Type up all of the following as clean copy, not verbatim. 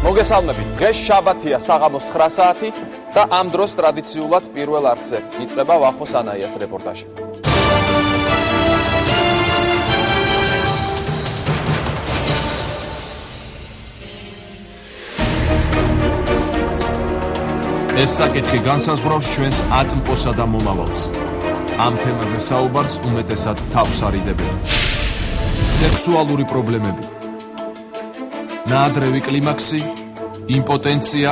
მოგესალმებით. დღეს შაბათია, საღამოს 9 საათი და ამ დროს ტრადიციულად პირველ არხზე იწყება ვახო სანაიას რეპორტაჟი. ეს საკითხი განსაზღვრავს ჩვენს აწმყოსა და მომავალს. ამ თემაზე საუბარს უმეტესად თავს არიდებენ. სექსუალური პრობლემები, ნაადრევი კლიმაქსი, იმპოტენცია,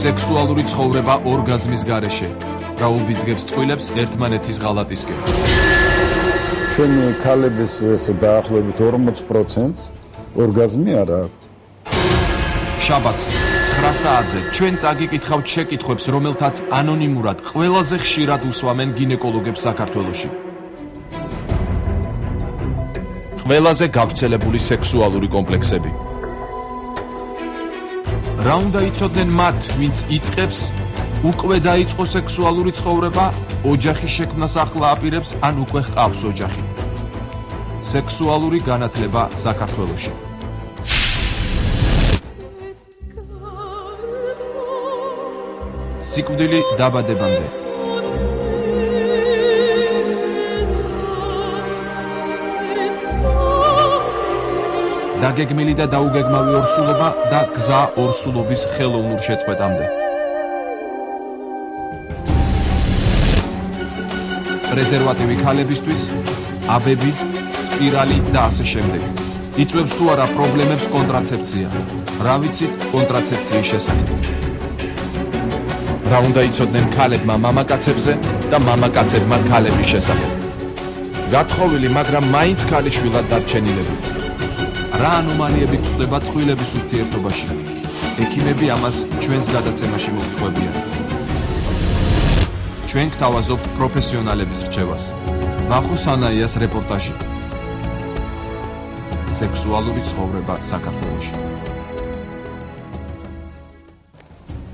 სექსუალური ცხოვრება ორგაზმის გარეშე. რა უბიძგებს წყვილებს ერთმანეთის ღალატისკენ. ჩვენი ქალების დაახლოებით 40% ორგაზმი არ აქვს. შაბათს 9 საათზე ჩვენ წაგიკითხავთ შეკითხვებს, რომელთაც ანონიმურად ყველაზე ხშირად უსვამენ გინეკოლოგებს საქართველოში. ყველაზე გავრცელებული სექსუალური კომპლექსები. რა უნდა იცოდნენ მათ, ვინც იწყებს, უკვე დაიწყო სექსუალური ცხოვრება, ოჯახის შექმნას ახლა აპირებს, ან უკვე ჰყავს ოჯახი. სექსუალური განათლება საქართველოში. სიკვდილი დაბადებამდე. დაგეგმილი და დაუგეგმავი ორსულობა და გზა ორსულობის ხელოვნურ შეწყვეტამდე. პრეზერვატივი ქალებისთვის, აბები, სპირალი და ასე შემდეგ. იწვევს თუ არა პრობლემებს კონტრაცეფცია. რა ვიცით კონტრაცეფციის შესახებ? რა უნდა იცოდნენ ქალებმა მამაკაცებზე და მამაკაცებმა ქალების შესახებ? გათხოვილი, მაგრამ მაინც ქალიშვილად დარჩენილები. რა ანომალიები გვხვდება წყვილების ურთიერთობაში? ექიმები ამას ჩვენს გადაცემაში მოგხვდებიან. ჩვენ გთავაზობთ პროფესიონალების რჩევას. ვახო სანაიას რეპორტაჟი. სექსუალური ცხოვრება საქართველოში.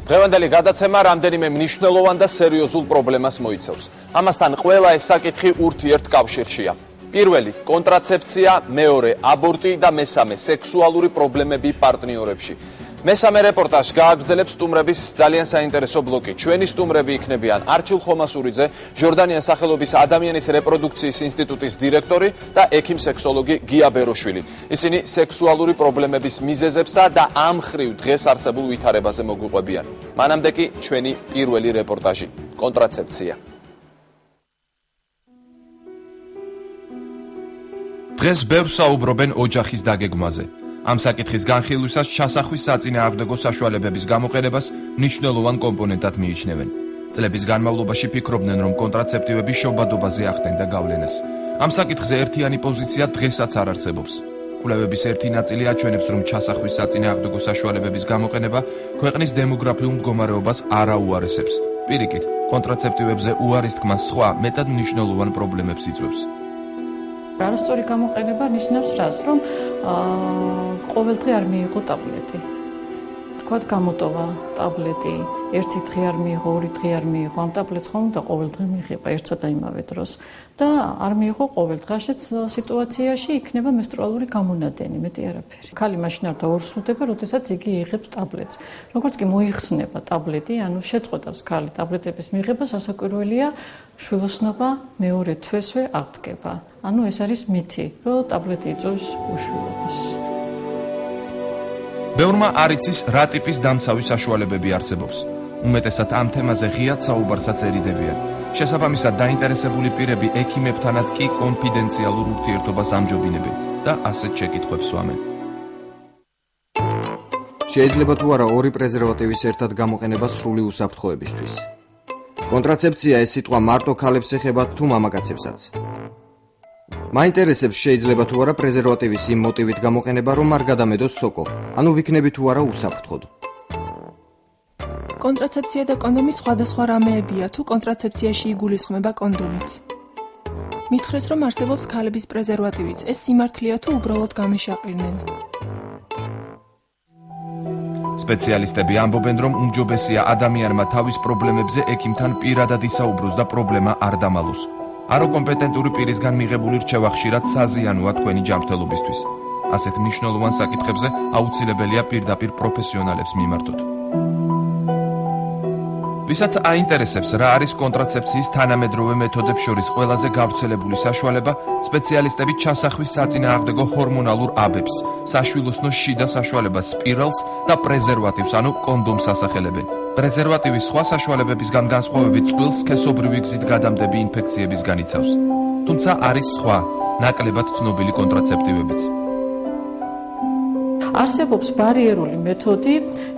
დღევანდელი გადაცემა რამდენიმე მნიშვნელოვან და სერიოზულ პრობლემას მოიცავს. ამასთან ყველა ეს საკითხი ურთიერთკავშირშია. პირველი კონტრაცეფცია, მეორე აბორტი და მესამე სექსუალური პრობლემები პარტნიორებში. მესამე რეპორტაჟს გააგრძელებს სტუმრების ძალიან საინტერესო ბლოკი. ჩვენი სტუმრები იქნებიან არჩილ ხომასურიძე, ჟორდანიას სახელობის ადამიანის რეპროდუქციის ინსტიტუტის დირექტორი და ექიმ-სექსოლოგი გია ბეროშვილი. ისინი სექსუალური პრობლემების მიზეზებსა და ამ ხრივ დღეს არსებულ ვითარებაზე მოგვიყვებიან. მანამდე კი ჩვენი პირველი რეპორტაჟი კონტრაცეფცია. დღეს ბევრს საუბრობენ ოჯახის დაგეგმვაზე. ამ საკითხის განხილვისას ჩასახვის საწინააღმდეგო საშუალებების გამოყენებას მნიშვნელოვან კომპონენტად მიიჩნევენ. წლების განმავლობაში ფიქრობდნენ, რომ კონტრაცეპტივები შობადობაზე ახდენ და გავლენას. ამ საკითხზე ერთიანი პოზიცია დღესაც არ არსებობს. კვლევების ერთი ნაწილი აჩვენებს, რომ ჩასახვის საწინააღმდეგო საშუალებების გამოყენება ქვეყნის დემოგრაფიულ მდგომარეობას არ აუარესებს. პირიქით, კონტრაცეპტივებზე უარის თქმა სხვა მეტად მნიშვნელოვან პრობლემებს იწვევს. არასწორი გამოყენება ნიშნავს რას, რომ ყოველდღე არ მიიღო ტაბლეტი. თქვათ გამოტოვა ტაბლეტი, ერთი დღე არ მიიღო, ორი დღე არ მიიღო, ამ ტაბლეტს ხომ უნდა ყოველდღე მიიღება ერთსა და იმავე დროს და არ მიიღო ყოველდღე. ასეთ სიტუაციაში იქნება მენსტრუალური გამონადენი, მეტი არაფერი. ქალი მაშინ არ დაორსულდება, როდესაც იგი იღებს ტაბლეტს. როგორც კი მოიხსნება ტაბლეტი, ანუ შეწყვეტავს ქალი ტაბლეტების მიღებას, ასაკვირველია შვილოსნობა მეორე თვესვე აღდგება. ანუ ეს არის მითი, რომ ტაბლეტი იწვევს უშვილობას. ბევრმა არ იცის რა ტიპის დამცავი საშუალებები არსებობს. უმეტესად ამ თემაზე ღიად საუბარსაც ერიდებიან. შესაბამისად დაინტერესებული პირები ექიმებთანაც კი კონფიდენციალურ ურთიერთობას ამჯობინებენ და ასეთ შეკითხვებს სვამენ. შეიძლება თუ არა ორი პრეზერვატივის ერთად გამოყენება სრული უსაფრთხოებისთვის? კონტრაცეფცია ეს სიტყვა მარტო ქალებს ეხება თუ მამაკაცებსაც? მაინტერესებს შეიძლება თუ არა პრეზერვატივის იმ მოტივით გამოყენება, რომ არ გადამედოს სოკო, ანუ ვიქნები თუ არა უსაფრთხოდ. კონტრაცეფცია და კონდომი სხვადასხვა რამეებია, თუ კონტრაცეფციაში იგულისხმება კონდომიც. მითხრეს, რომ არსებობს ქალების პრეზერვატივიც, ეს სიმართლეა თუ უბრალოდ გამიშაყირნენ? სპეციალისტები ამბობენ, რომ უმჯობესია ადამიანმა თავის პრობლემებზე ექიმთან პირადად ისაუბროს და პრობლემა არ დამალოს. არო კომპეტენტური პირისგან მიღებული რჩევა ხშირად საზიანოა თქვენი ჯანმრთელობისთვის. ასეთ მნიშვნელოვან საკითხებზე აუცილებელია პირდაპირ პროფესიონალებს მიმართოთ. ვისაც აინტერესებს რა არის კონტრაცეფციის თანამედროვე მეთოდებს შორის ყველაზე გავრცელებული საშუალება, სპეციალისტები ჩასახვის საწინააღმდეგო ჰორმონალურ აბებს, საშვილოსნოს შიდა საშუალებას სპირალს და პრეზერვატივს, ანუ კონდომს ასახელებენ. პრეზერვატივის სხვა საშუალებებისგან განსხვავებით წყვილს სქესობრივი გზით გადამდები ინფექციებისგან იცავს. თუმცა არის სხვა, ნაკლებად ცნობილი კონტრაცეპტივებიც. არსებობს ბარიერული მეთოდი,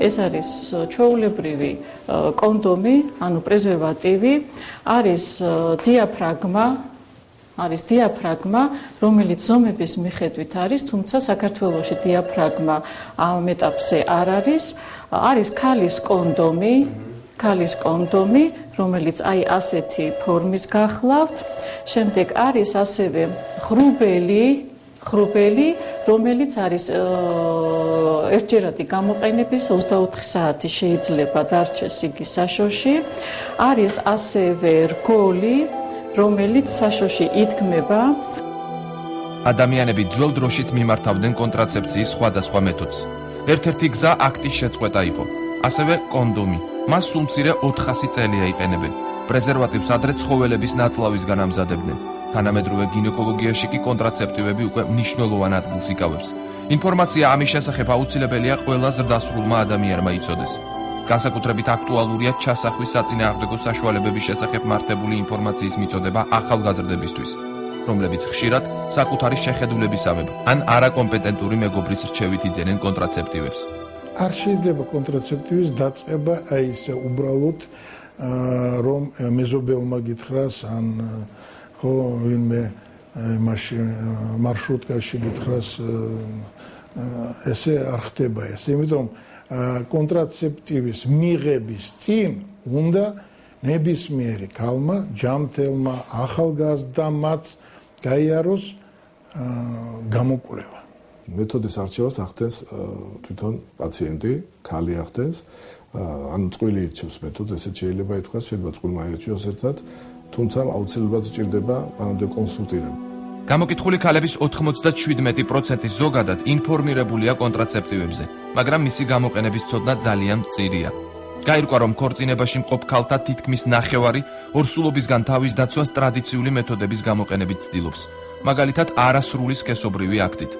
ეს არის ჩვეულებრივი კონდომი, ანუ პრეზერვატივი, არის დიაფრაგმა, რომელიც ზომების მიხედვით არის, თუმცა საქართველოში დიაფრაგმა ამ ეტაპზე არ არის. არის ქალის კონდომი, რომელიც აი ასეთი ფორმის გახლავთ. შემდეგ არის ასევე ღრუბელი, რომელიც არის ერთჯერადი გამოყენების 24 საათი შეიძლება დარჩეს იგი საშოში. არის ასევე რგოლი, რომელიც საშოში იდგმება. ადამიანები ძველ დროშიც მიმართავდნენ კონტრაცეფციის სხვადასხვა მეთოდს. ერთ-ერთი გზა აქტის შეწყვეტა იყო. ასევე კონდომი. მას სულ მცირე 400 წელია იყენებენ. პრეზერვატივს ადრე ცხოველების ნაწლავისგან ამზადებდნენ. თანამედროვე გინეკოლოგიაში კი კონტრაცეპტივები უკვე მნიშვნელოვან ადგილს იკავებს. ინფორმაცია ამის შესახებ აუცილებელია ყველა ზრდასრულმა ადამიანმა იცოდეს. განსაკუთრებით აქტუალურია ჩასახვის საწინააღმდეგო საშუალებების შესახებ მართებული ინფორმაციის მიწოდება ახალგაზრდებისთვის, რომლებიც ხშირად საკუთარი შეხედულებისამებრ ან არაკომპეტენტური მეგობრის რჩევით იძენენ კონტრაცეპტივებს. არ შეიძლება კონტრაცეპტივის დაწყება აი ესე უბრალოდ რომ მეზობელმა გითხრას ან ხო ვინმე მაშინ მარშრუტკაში გითხრას ესე არ ხდება ეს, იმიტომ კონტრაცეპტივის მიღების წინ უნდა ნებისმიერი ქალმა, ჯამთელმა, ახალგაზრდამაც გაიაროს გამოკვლევა. მეთოდის არჩევას ახდენს თვითონ პაციენტი, ქალი ახდენს, ანუ წყვილი ირჩევს მეთოდს, ესეც შეიძლება ითქვას, შეიძლება წყვილმა ირჩიოს ერთად, თუმცა აუცილებლად სჭირდება მანამდე კონსულტირება. გამოკითხული ქალების 97% ზოგადად ინფორმირებულია კონტრაცეპტივებზე, მაგრამ მისი გამოყენების ცოდნა ძალიან მწირია. გაირკვა, რომ ქორწინებაში მყოფ ქალთა თითქმის ნახევარი ორსულობისგან თავის დაცვას ტრადიციული მეთოდების გამოყენებით ცდილობს, მაგალითად არასრული სქესობრივი აქტით.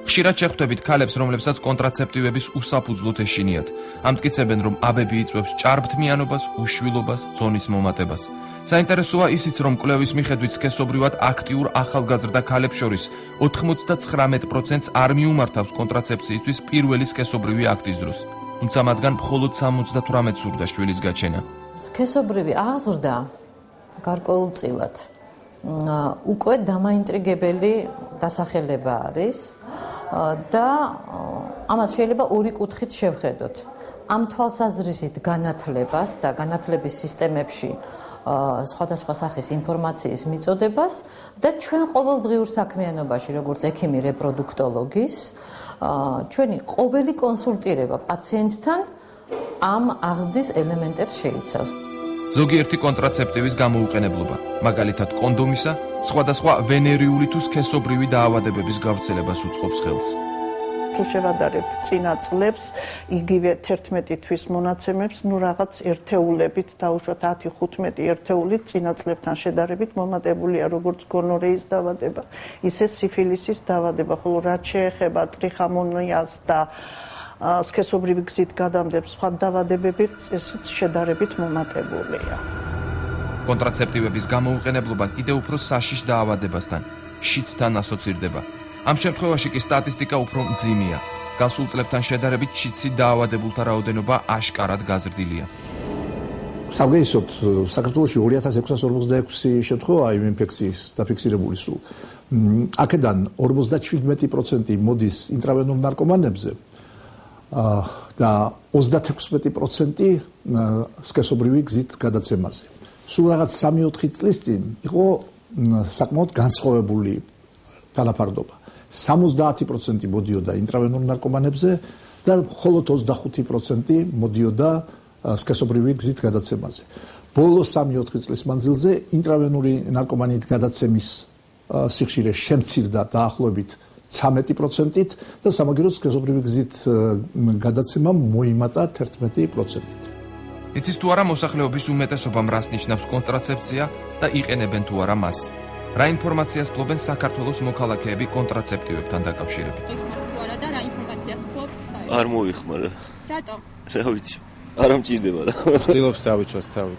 ხშირად შეხვდებით ქალებს, რომლებსაც კონტრაცეპტივების უსაფუძვლოდ ეშინიათ. ამტკიცებენ, რომ აბები იწვევს ჭარბთმიანობას, უშვილობას, ძონის მომატებას. საინტერესოა ისიც, რომ კვლევის მიხედვით სქესობრივად აქტიურ ახალგაზრდა ქალებს შორის 99%-ს არ მიუმართავს კონტრაცეფციისთვის პირველი სქესობრივი აქტის დროს, თუმცა მათგან მხოლოდ 78-ს სურდა შვილის გაჩენა. სქესობრივი აღზრდა გარკვეულწილად უკვე დამაინტრიგებელი დასახელება არის და ამას შეიძლება ორი კუთხით შევხედოთ. ამ თვალსაზრისით განათლებას და განათლების სისტემებში სხვადასხვა სახის ინფორმაციის მიწოდებას და ჩვენ ყოველდღიურ საქმიანობაში, როგორც ექიმი რეპროდუქტოლოგის, ჩვენი ყოველი კონსულტირება პაციენტთან ამ აღზრდის ელემენტებს შეიცავს. ზოგიერთი კონტრაცეპტივის გამოუყენებლობა, მაგალითად კონდომისა, სხვადასხვა ვენერიული თუ სქესობრივი დაავადებების გავრცელებას უწყობს ხელს. თუ შევადარებთ წინა წლებს, იგივე 11 თვის მონაცემებს, რაღაც ერთეულებით, დაუშვათ 10-15 ერთეულით წინა წლებთან შედარებით მომატებულია როგორც გონორეის დაავადება, ისე სიფილისის დაავადება, ხოლო რაც შეეხება ტრიხამონიას და სქესობრივი გზით გადამდებს სხვა დაავადებები, ესეც შედარებით მომატებულია. კონტრაცეპტივების გამოუყენებლობა კიდევ უფრო საშიშ დაავადებასთან, შიცთან ასოცირდება. ამ შემთხვევაში კი სტატისტიკა უფრო მძიმეა. გასულ წლებთან შედარებით შიცით დაავადებულთა რაოდენობა აშკარად გაზრდილია. საგეისოდ საქართველოში 2646 შემთხვევაა იმ ინფექციის დაფიქსირებული სულ. აქედან 57% მოდის ინტრავენულ ნარკომანებზე და 36% სქესობრივი გზით გადაცემაზე. სულ რაღაც 3-4 წლის წინ იყო საკმაოდ განსხვავებული დანაფარდობა. 70% მოდიოდა ინტრავენულ ნარკომანებზე და მხოლოდ 25% მოდიოდა სქესობრივი გზით გადაცემაზე. ბოლო 3-4 წლის მანძილზე ინტრავენული ნარკომანით გადაცემის სიხშირე შემცირდა დაახლოებით 13%-ით და სამაგიეროდ სქესობრივი გზით გადაცემა მოიმატა 11%-ით. იცის თუ არა მოსახლეობის უმეტესობამ რას ნიშნავს კონტრაცეფცია და იყენებენ თუ არა მას? რა ინფორმაციას ფლობენ საქართველოს მოქალაქეები კონტრაცეპტივებთან დაკავშირებით? არ მოიხმარა. რატომ? რა ვიცი. არ ამჭირდება და. ვთილობს დავიცვას თავი.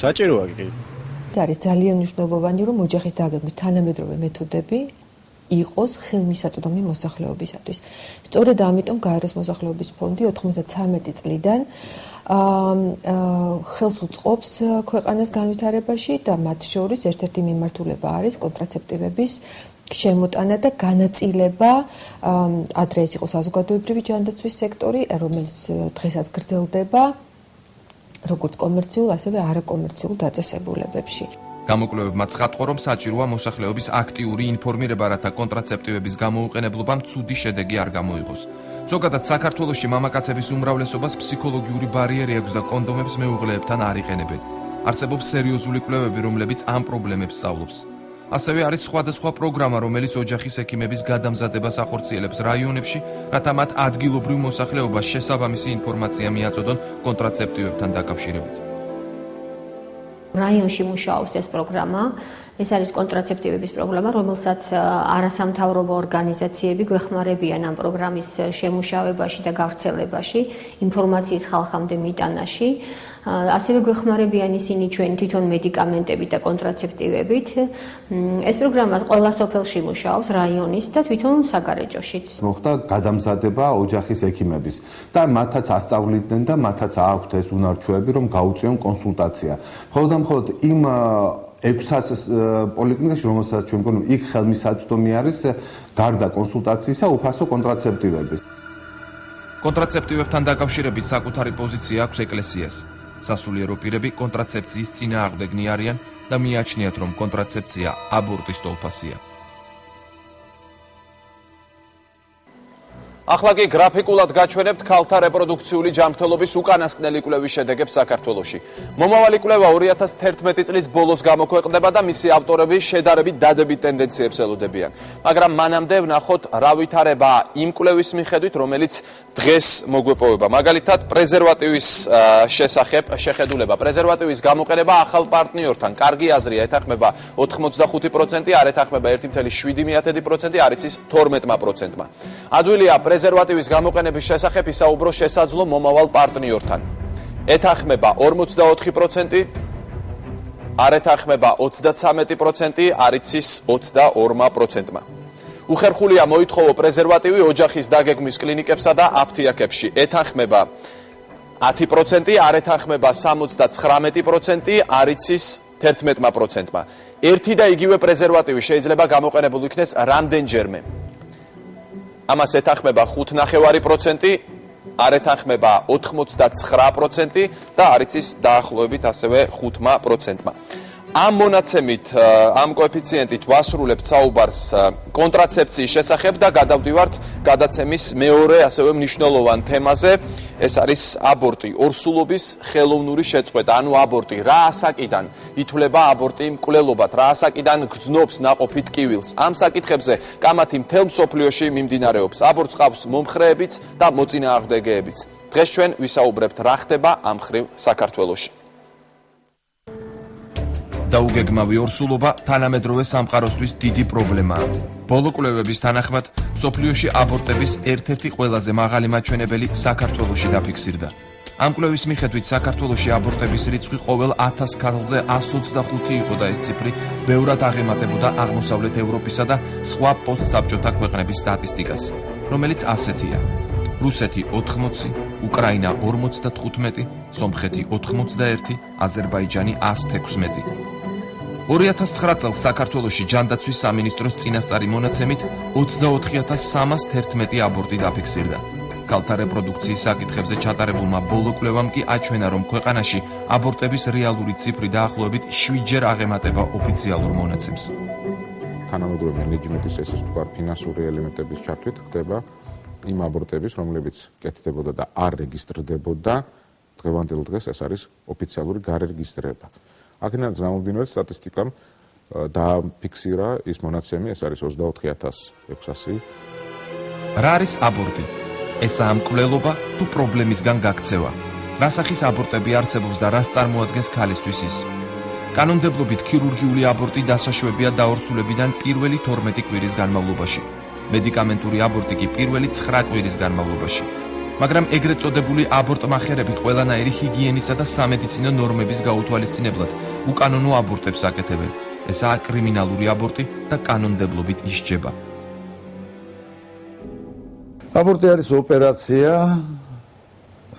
საჭიროა კი. არის ძალიან მნიშვნელოვანი, რომ ოჯახის დაგეგმვის თანამედროვე მეთოდები იყოს ხელმისაწვდომი მოსახლეობისათვის. სწორედ ამიტომ გაეროს მოსახლეობის ფონდი 93 წლიდან ხელს უწყობს ქვეყანას განვითარებაში და მათ შორის ერთ-ერთი მიმართულება არის კონტრაცეპტივების შემოტანა და განაწილება, ადრე ეს იყო საზოგადოებრივი ჯანდაცვის სექტორი, რომელიც დღესაც გრძელდება როგორც კომერციულ, ასევე არაკომერციულ დაწესებულებებში. გამოკვლევებმა ცხადყო, რომ საჭიროა მოსახლეობის აქტიური ინფორმირება, რათა კონტრაცეპტივების გამოუყენებლობამ ცუდი შედეგი არ გამოიღოს. ზოგადად საქართველოში მამაკაცების უმრავლესობას ფსიქოლოგიური ბარიერი აქვს და კონდომებს მეუღლეებთან არ იყენებენ. არსებობს სერიოზული კვლევები, რომლებიც ამ პრობლემებს სწავლობს. ასევე არის სხვადასხვა პროგრამა, რომელიც ოჯახის ექიმების გადამზადებას ახორციელებს რაიონებში, რათა მათ ადგილობრივ მოსახლეობას შესაბამისი ინფორმაცია მიაწოდონ კონტრაცეპტივებთან დაკავშირებით. რაიონში მუშაობს ეს პროგრამა. ეს არის კონტრაცეპტივების პროგრამა, რომელსაც არასამთავრობო ორგანიზაციები გვეხმარებიან ამ პროგრამის შემუშავებაში და გავრცელებაში, ინფორმაციის ხალხამდე მიტანაში. ასევე გვეხმარებიან ისინი ჩვენ თვითონ მედიკამენტებით და კონტრაცეპტივებით. ეს პროგრამა ყველა სოფელში მუშაობს, რაიონის და თვითონ საგარეჯოშიც. მოხდა გადამზადება ოჯახის ექიმების და მათაც ასწავლიდნენ და მათაც აქვთ ეს უნარჩვები, რომ გაუწიონ კონსულტაცია. მხოლოდ და მხოლოდ იმ 600 პოლიკლინიკაში, რომელსაც ჩვენ გვქონდა, იქ ხელმისაწვდომი არის გარდა კონსულტაციისა უფასო კონტრაცეპტივების. კონტრაცეპტივებთან დაკავშირებით საკუთარი პოზიცია აქვს ეკლესიას. სასულიერო პირები კონტრაცეფციის წინააღმდეგნი არიან და მიაჩნიათ, რომ კონტრაცეფცია აბორტის ტოლფასია. ახლა კი გრაფიკულად გაჩვენებთ ქალთა რეპროდუქციული ჯანმრთელობის უკანასკნელი კვლევის შედეგებს საქართველოში. მომავალი კვლევა 2011 წლის ბოლოს გამოქვეყნდება და მისი ავტორები შედარებით დადებით ტენდენციებს ელოდებიან. მაგრამ მანამდე ვნახოთ რა ვითარებაა იმ კვლევის მიხედვით, რომელიც დღეს მოგვეპოვება. მაგალითად, პრეზერვატივის შესახებ შეხედულება. პრეზერვატივის გამოყენება ახალ პარტნიორთან კარგი აზრია, ეთანხმება 85%, არ ეთანხმება 1.7%, არ იცის 12%. ადვილია პრეზერვატივის გამოყენების შესახებ ისაუბრო შესაძლო მომავალ პარტნიორთან. ეთანხმება 44%, არ ეთანხმება 33%, არ იცის 22%. უხერხულია მოითხოვო პრეზერვატივი ოჯახის დაგეგმვის კლინიკებსა და აფთიაქებში. ეთანხმება 10%, არ ეთანხმება 79%, არ იცის 11%. ერთი და იგივე პრეზერვატივი შეიძლება გამოყენებულ იქნეს რამდენჯერმე. ამას ეთანხმება 5.5%, არ ეთანხმება 89% და არ იცის დაახლოებით ასევე 5%. ამ მონაცემით, ამ კოეფიციენტით ვასრულებთ საუბარს კონტრაცეფციის შესახებ და გადავდივართ გადაცემის მეორე ასევე მნიშვნელოვან თემაზე. ეს არის აბორტი, ორსულობის ხელოვნური შეწყვეტა, ანუ აბორტი. რა ასაკიდან ითვლება აბორტი მკვლელობად, რა ასაკიდან გრძნობს ნაყოფი ტკივილს. ამ საკითხებზე კამათი მთელ მსოფლიოში მიმდინარეობს. აბორტს ყავს მომხრეებიც და მოწინააღმდეგეებიც. დღეს ჩვენ ვისაუბრებთ რა ხდება ამ მხრივ საქართველოში. დაუგეგმავი ორსულობა თანამედროვე სამყაროსთვის დიდი პრობლემაა. ბოლო კვლევების თანახმად, მსოფლიოში აბორტების ერთ-ერთი ყველაზე მაღალი მაჩვენებელი საქართველოში დაფიქსირდა. ამ კვლევის მიხედვით საქართველოში აბორტების რიცხვი ყოველ 1000 ქალზე 125 იყო და ეს ციფრი ბევრად აღემატებოდა აღმოსავლეთ ევროპისა და სხვა პოსტსაბჭოთა ქვეყნების სტატისტიკას, რომელიც ასეთია: რუსეთი 80, უკრაინა 55, სომხეთი 81, აზერბაიჯანი 116. 2009 წელს საქართველოში ჯანდაცვის სამინისტროს წინასწარი მონაცემით 24311 აბორტი დაფიქსირდა. ქალთა რეპროდუქციის საკითხებზე ჩატარებულმა ბოლო კვლევამ კი აჩვენა, რომ ქვეყანაში აბორტების რეალური ციფრი დაახლოებით 7-ჯერ აღემატება ოფიციალურ მონაცემს. თანამედროვე მენეჯმენტის ესე ვთქვათ, ფინანსური ელემენტების ჩართვით ხდება იმ აბორტების, რომლებიც კეთდებოდა და არ რეგისტრდებოდა, დღევანდელ დღეს ეს არის ოფიციალური გარერეგისტრება. აქედან გამომდინარე სტატისტიკამ დააფიქსირა ის მონაცემი, ეს არის 24600. რა არის აბორტი? ესაა მკვლელობა თუ პრობლემისგან გაქცევა? რა სახის აბორტები არსებობს და რას წარმოადგენს ქალისთვის ის? კანონმდებლობით ქირურგიული აბორტი დასაშვებია დაორსულებიდან პირველი 12 კვირის განმავლობაში. მედიკამენტური აბორტი კი პირველი 9 კვირის განმავლობაში. მაგრამ ეგრეთ წოდებული აბორტმახერები ყველანაირი ჰიგიენისა და სამედიცინო ნორმების გაუთვალისწინებლად უკანონო აბორტებს აკეთებენ. ესაა კრიმინალური აბორტი და კანონმდებლობით ისჯება. აბორტი არის ოპერაცია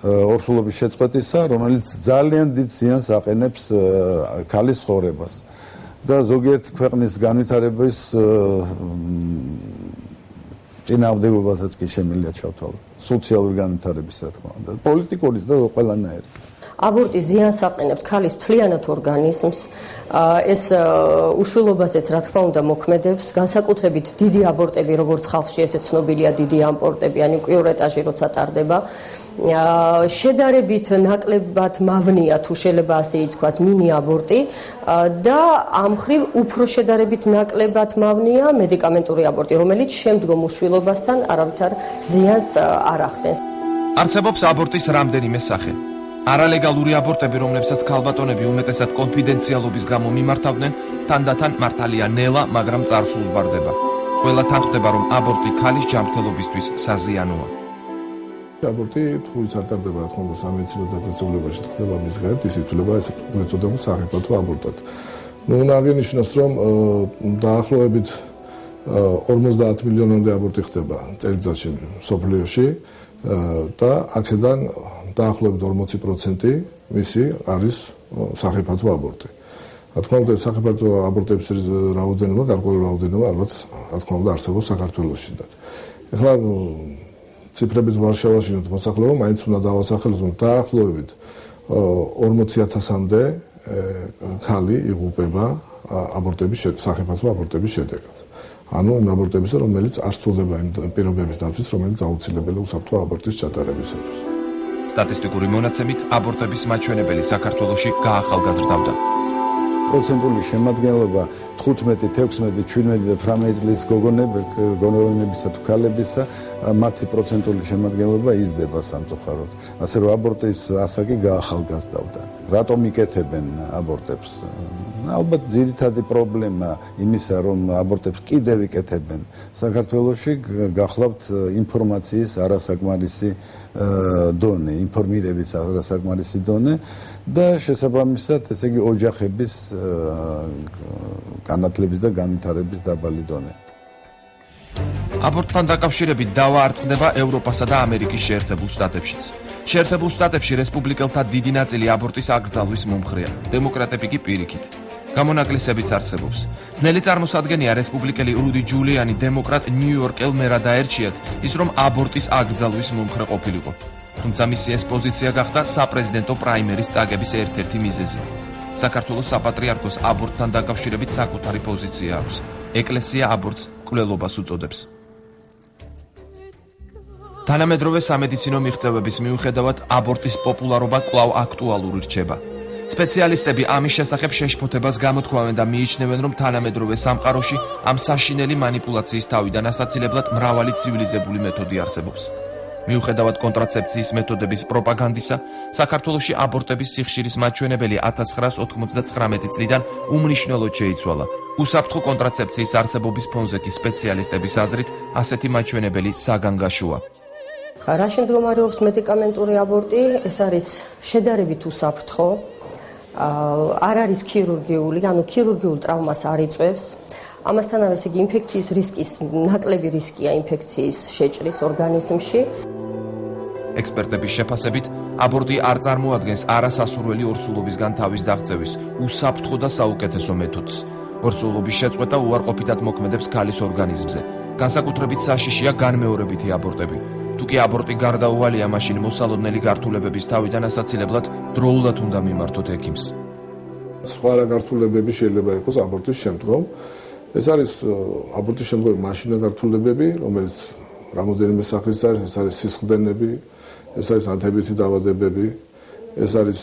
ორსულობის შეწყვეტისა, რომელიც ძალიან დიდ ზიანს აყენებს ქალის ცხოვრებას და ზოგიერთი ქვეყნის განვითარების წინააღმდეგობასაც კი შემიძლია ჩავთვალოთ. სოციალური განვითარების, რა თქმა უნდა, პოლიტიკურის და ყველანაირი. აბორტი ზიანს აყენებს ქალის მთლიანად ორგანიზმს. ეს უშვილობაზეც, რა თქმა უნდა, მოქმედებს. განსაკუთრებით დიდი აბორტები, როგორც ხალხში ესე ცნობილია, დიდი აბორტები, ანუ კვიურეტაჟი როცა ტარდება, შედარებით ნაკლებად მავნია, თუ შეიძლება ასე ითქვას, მინი აბორტი და ამ მხრივ უფრო შედარებით ნაკლებად მავნია მედიკამენტური აბორტი, რომელიც შემდგომ უშვილობასთან არავითარ ზიანს არ ახდენს. არსებობს აბორტის რამდენიმე სახე. არალეგალური აბორტები, რომლებსაც ქალბატონები უმეტესად კონფიდენციალობის გამო მიმართავდნენ, თანდათან მართალია ნელა, მაგრამ წარსულს ბარდება. ყველა თან ხვდება, რომ აბორტი ქალის ჯანმრთელობისთვის საზიანოა. აბორტი თუ ის არ ტარდება, რა თქმა უნდა, სამედიცინო დაწესებულებაში ხდება მის გარეთ, ის ითვლება ეს უწოდებულ სახიფათო აბორტად. უნდა აღინიშნოს, რომ დაახლოებით 50 მილიონამდე აბორტი ხდება წელიწადში მსოფლიოში და აქედან დაახლოებით 40% მისი არის სახიფათო აბორტი. რა თქმა უნდა, სახიფათო აბორტების რაოდენობა, გარკვეული რაოდენობა ალბათ, რა თქმა უნდა, არსებობს საქართველოშიც. ეხლა ციფრებით ვარშავაში მოსახლეობა მაინც უნდა დავასახელოთ, რომ დაახლოებით 40,000-მდე ქალი იღუპება სახიფათო აბორტების შედეგად. ანუ იმ აბორტებისა, რომელიც არ სრულდება იმ პირობების დაცვის, რომელიც აუცილებელია უსაფრთხო აბორტის ჩატარებისათვის. სტატისტიკური მონაცემით აბორტების მაჩვენებელი საქართველოში გაახალგაზრდავდა. პროცენტული შემადგენლობა 15, 16, 17 და 18 წლის გოგონებისა თუ ქალებისა მათი პროცენტული შემადგენლობა იზრდება სამწუხაროდ. ასე რომ აბორტის ასაკი გაახალგაზრდავდა. რატომ იკეთებენ აბორტებს? ალბათ ძირითადი პრობლემა იმისა, რომ აბორტებს კიდევ იკეთებენ საქართველოში, გახლავთ ინფორმაციის არასაკმარისი დონე, ინფორმირების არასაკმარისი დონე და შესაბამისად, ესე იგი ოჯახების განათლების და განვითარების დაბალი დონე. აბორტთან დაკავშირებით დავა არწყდება ევროპასა და ამერიკის შეერთებულ შტატებშიც. შეერთებულ შტატებში რესპუბლიკელთა დიდი ნაწილი აბორტის აკრძალვის მომხრეა, დემოკრატები კი პირიქით. გამონაკლისებიც არსებობს. ძნელი წარმოსადგენია რესპუბლიკელი რუდი ჯულიანი დემოკრატ ნიუ-იორკელ მერად აერჩიათ ის, რომ აბორტის აკრძალვის მომხრე ყოფილიყო. თუმცა მისი ეს პოზიცია გახდა საპრეზიდენტო პრაიმერის წაგების ერთ-ერთი მიზეზი. საქართველოს საპატრიარქოს აბორტთან დაკავშირებით საკუთარი პოზიცია აქვს. ეკლესია აბორტს მკვლელობას უწოდებს. თანამედროვე სამედიცინო მიღწევების მიუხედავად აბორტის პოპულარობა კვლავ აქტუალური რჩება. სპეციალისტები ამის შესახებ შეშფოთებას გამოთქვამენ და მიიჩნევენ, რომ თანამედროვე სამყაროში ამ საშინელი მანიპულაციის თავიდან ასაცილებლად მრავალი ცივილიზებული მეთოდი არსებობს. მიუხედავად კონტრაცეფციის მეთოდების პროპაგანდისა, საქართველოში აბორტების სიხშირის მაჩვენებელი 1999 წლიდან უმნიშვნელოდ შეიცვალა. უსაფრთხო კონტრაცეფციის არსებობის ფონზე კი სპეციალისტების აზრით ასეთი მაჩვენებელი საგანგაშოა. რაში მდგომარეობს მედიკამენტური აბორტი? ეს არის შედარებით უსაფრთხო. არ არის ქირურგიული, ანუ ქირურგიულ ტრავმას არ იწვევს. ამასთანავე ეს იგი ინფექციის რისკის, ნაკლები რისკია ინფექციის შეჭრის ორგანიზმში. ექსპერტების შეფასებით, აბორტი არ წარმოადგენს არასასურველი ორსულობისგან თავის დაღწევის უსაფრთხო და საუკეთესო მეთოდს. ორსულობის შეწყვეტა უარყოფითად მოქმედებს ქალის ორგანიზმზე. განსაკუთრებით საშიშია განმეორებითი აბორტები. თუ კი აბორტი გარდაუვალია, მაშინ მოსალოდნელი გართულებების თავიდან ასაცილებლად დროულად უნდა მიმართოთ ექიმს. სხვა რა გართულებები შეიძლება იყოს აბორტის შემდგომ. ეს არის აბორტის შემდგომ მაშინვე გართულებები, რომელიც რამოდენიმე სახის არის, ეს არის სისხლდენები, ეს არის ანთებითი დაავადებები, ეს არის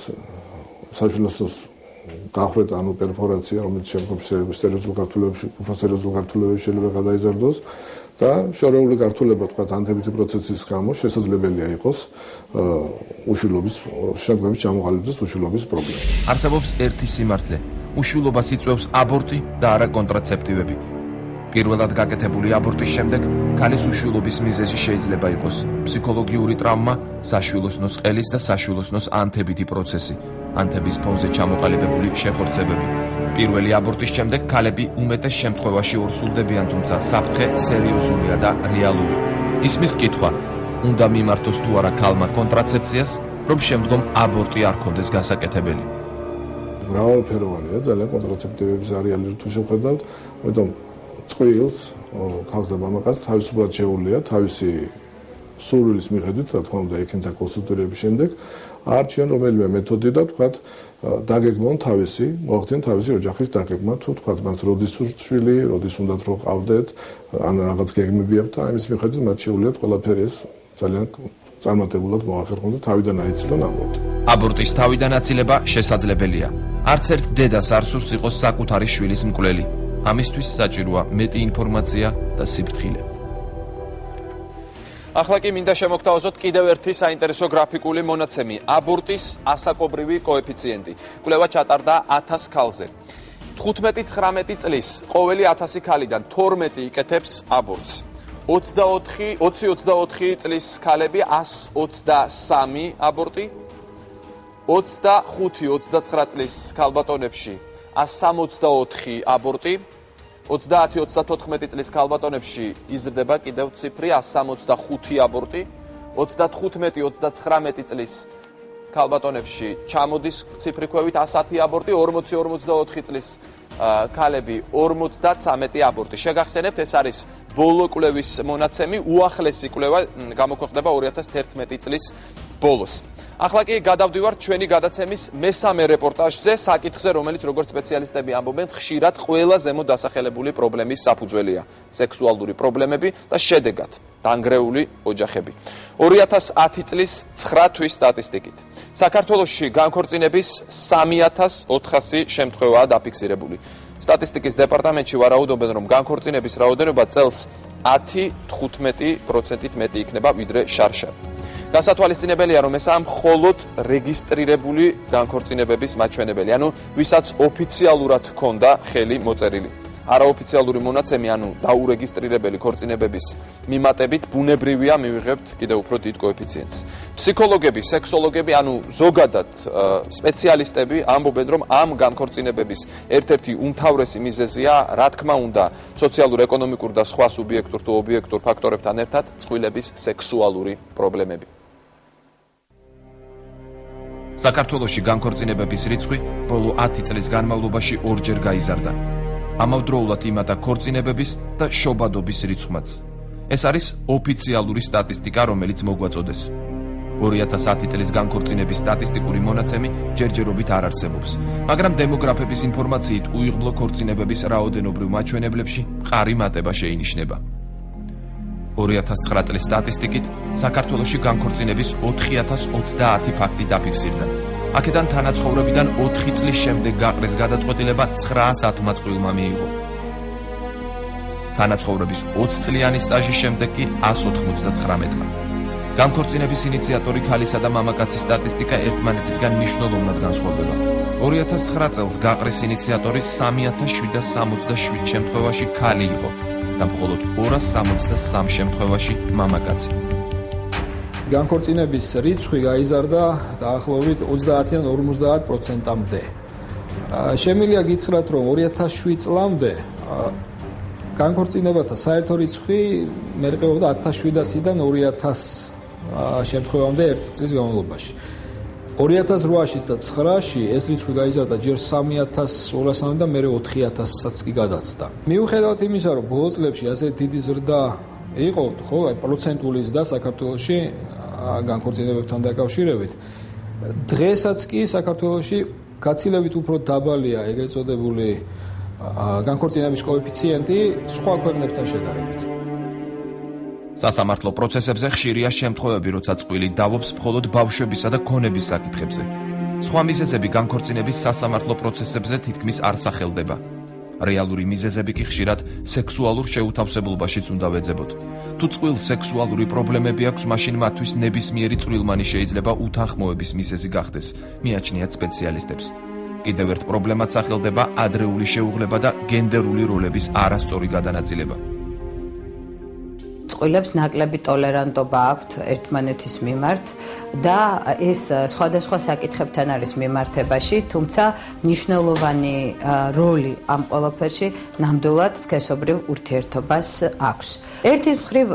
საშინოსნოს დახვეწ ანუ პერფორაცია, რომელიც შემდგომში სერიოზულ გართულებებში, უფრო სერიოზულ გართულებებში შეიძლება გადაიზარდოს და შორეული გართულება თქვა ანთებითი პროცესის გამო შესაძლებელია იყოს უშვილობის შემდგომში ჩამოყალიბდეს უშვილობის პრობლემა. არსებობს ერთი სიმართლე: უშვილობას იწვევს აბორტი და არა კონტრაცეპტივები. პირველად გაკეთებული აბორტის შემდეგ ქალის უშვილობის მიზეზი შეიძლება იყოს ფსიქოლოგიური ტრავმა, საშვილოსნოს ყელის და საშვილოსნოს ანთებითი პროცესი, ანთების ფონზე ჩამოყალიბებული შეხორცებები. პირველი აბორტის შემდეგ ქალები უმეტეს შემთხვევაში ორსულდებიან, თუმცა საფრთხე სერიოზულია და რეალური. ისმის კითხვა: უნდა მიმართოს თუ არა ქალმა კონტრაცეფციას, რომ შემდგომ აბორტი არ ქონდეს გასაკეთებელი? მრავალფეროვანია ძალიან კონტრაცეპტივების არეალი თუ შევხედავთ, ამიტომ წყვილს, ქალს და მამაკაცს თავისუფლად შეუძლია თავისი სურვილის მიხედვით, რა თქმა უნდა, ექიმთა კონსულტირების შემდეგ არჩიონ რომელიმე მეთოდი და თქვათ დაგეგმონ თავისი, მოახდინონ თავისი ოჯახის დაგეგმა, თუ თქვათ მას როდის შვილი, როდის უნდათ რომ ყავდეთ, ან რაღაც გეგმები აქვთ, ამის მიხედვით მათ შეუძლიათ ყველაფერი ეს ძალიან წარმატებულად მოახერხონ და თავიდან აიცილონ აბორტი. აბორტის თავიდან აცილება შესაძლებელია. არც ერთ დედას არ სურს იყოს საკუთარი შვილის მკვლელი. ამისთვის საჭიროა მეტი ინფორმაცია და სიფრთხილე. ახლა კი მინდა შემოგთავაზოთ კიდევ ერთი საინტერესო გრაფიკული მონაცემი: აბორტის ასაკობრივი კოეფიციენტი. კვლევა ჩატარდა 1000 ქალზე. 15-19 წლის ყოველი 1000 ქალიდან 12 იკეთებს აბორტს. 20-24 წლის ქალები 123 აბორტი, 25-29 წლის ქალბატონებში 164 აბორტი, 30-34 წლის ქალბატონებში იზრდება კიდევ ციფრი 165 აბორტი, 35-39 წლის ქალბატონებში ჩამოდის ციფრი ქვევით 110 აბორტი, 40-44 წლის ქალები 53 აბორტი. შეგახსენებთ, ეს არის ბოლო კვლევის მონაცემი, უახლესი კვლევა გამოქვეყნდება 2011 წლის ბოლოს. ახლა კი გადავდივართ ჩვენი გადაცემის მესამე რეპორტაჟზე, საკითხზე, რომელიც როგორც სპეციალისტები ამბობენ, ხშირად ყველა ზემოთ დასახელებული პრობლემის საფუძველია: სექსუალური პრობლემები და შედეგად დანგრეული ოჯახები. 2010 წლის 9 თვის სტატისტიკით საქართველოში განქორწინების 3400 შემთხვევაა დაფიქსირებული. სტატისტიკის დეპარტამენტში ვარაუდობენ, რომ განქორწინების რაოდენობა წელს 10-15%-ით მეტი იქნება ვიდრე შარშან. გასათვალისწინებელია, რომ ესაა მხოლოდ რეგისტრირებული განქორწინებების მაჩვენებელი, ანუ ვისაც ოფიციალურად ჰქონდა ხელი მოწერილი. არაოფიციალური მონაცემი, ანუ დაურეგისტრირებელი ქორწინებების მიმატებით ბუნებრივია მივიღებთ კიდევ უფრო დიდ კოეფიციენტს. ფსიქოლოგები, სექსოლოგები, ანუ ზოგადად სპეციალისტები ამბობენ, რომ ამ განქორწინებების ერთ-ერთი უმთავრესი მიზეზია, რა თქმა უნდა, სოციალურ-ეკონომიკურ და სხვა სუბიექტურ თუ ობიექტურ ფაქტორებთან ერთად წყვილების სექსუალური პრობლემები. საქართველოში განქორწინებების რიცხვი ბოლო 10 წლის განმავლობაში ორჯერ გაიზარდა. ამავდროულად იმატა ქორწინებების და შობადობის რიცხვმაც. ეს არის ოფიციალური სტატისტიკა, რომელიც მოგვაწოდეს. 2010 წლის განქორწინების სტატისტიკური მონაცემი ჯერჯერობით არ არსებობს, მაგრამ დემოგრაფების ინფორმაციით უიღბლო ქორწინებების რაოდენობრივ მაჩვენებლებში მყარი მატება შეინიშნება. 2009 წლის სტატისტიკით საქართველოში განქორწინების 4030 ფაქტი დაფიქსირდა. აქედან თანაცხოვრებიდან 4 წლის შემდეგ გაყრეს გადაწყვეტილება 910 წყვილმა მიიღო. თანაცხოვრების 20 წლიანი სტაჟის შემდეგ კი 199-მა. განქორწინების ინიციატორი ქალისა და მამაკაცის სტატისტიკა ერთმანეთისგან მნიშვნელოვნად განსხვავდება. 2009 წელს გაყრეს ინიციატორი 3767 შემთხვევაში ქალი იყო და მხოლოდ 263 შემთხვევაში მამაკაცი. განქორწინების რიცხვი გაიზარდა დაახლოებით 30-დან 50%-მდე. შემიძლია გითხრათ, რომ 2007 წლამდე განქორწინებათა საერთო რიცხვი მერყეობდა 1700-დან 2000 შემთხვევამდე ერთი წლის განმავლობაში. 2008-ში და 2009-ში ეს რიცხვი გაიზარდა ჯერ 3200-მდე და მერე 4000-საც კი გადაცდა. მიუხედავად იმისა, რომ ბოლო წლებში ასე დიდი ზრდა იყო, ხო, პროცენტული ზრდა საქართველოში განქორწინებებთან დაკავშირებით. დღესაც კი საქართველოში გაცილებით უფრო დაბალია ეგრეთ წოდებული განქორწინების კოეფიციენტი სხვა ქვეყნებთან შედარებით. სასამართლო პროცესებზე ხშირია შემთხვევები, როცა წყვილი დავობს მხოლოდ ბავშვებისა და ქონების საკითხებზე. სხვა მიზეზები განქორწინების სასამართლო პროცესებზე თითქმის არ სახელდება. რეალური მიზეზები კი ხშირად სექსუალურ შეუთავსებულობაშიც უნდა ვეძებოთ. თუ წყვილ სექსუალური პრობლემები აქვს, მაშინ მათთვის ნებისმიერი წვრილმანი შეიძლება უთანხმოების მიზეზი გახდეს, მიაჩნიათ სპეციალისტებს. კიდევ ერთ პრობლემად სახელდება ადრეული შეუღლება და გენდერული როლების არასწორი გადანაწილება. წყვილებს ნაკლები ტოლერანტობა აქვთ ერთმანეთის მიმართ და ეს სხვადასხვა საკითხებთან არის მიმართებაში, თუმცა მნიშვნელოვანი როლი ამ ყველაფერში ნამდვილად სქესობრივ ურთიერთობას აქვს. ერთის მხრივ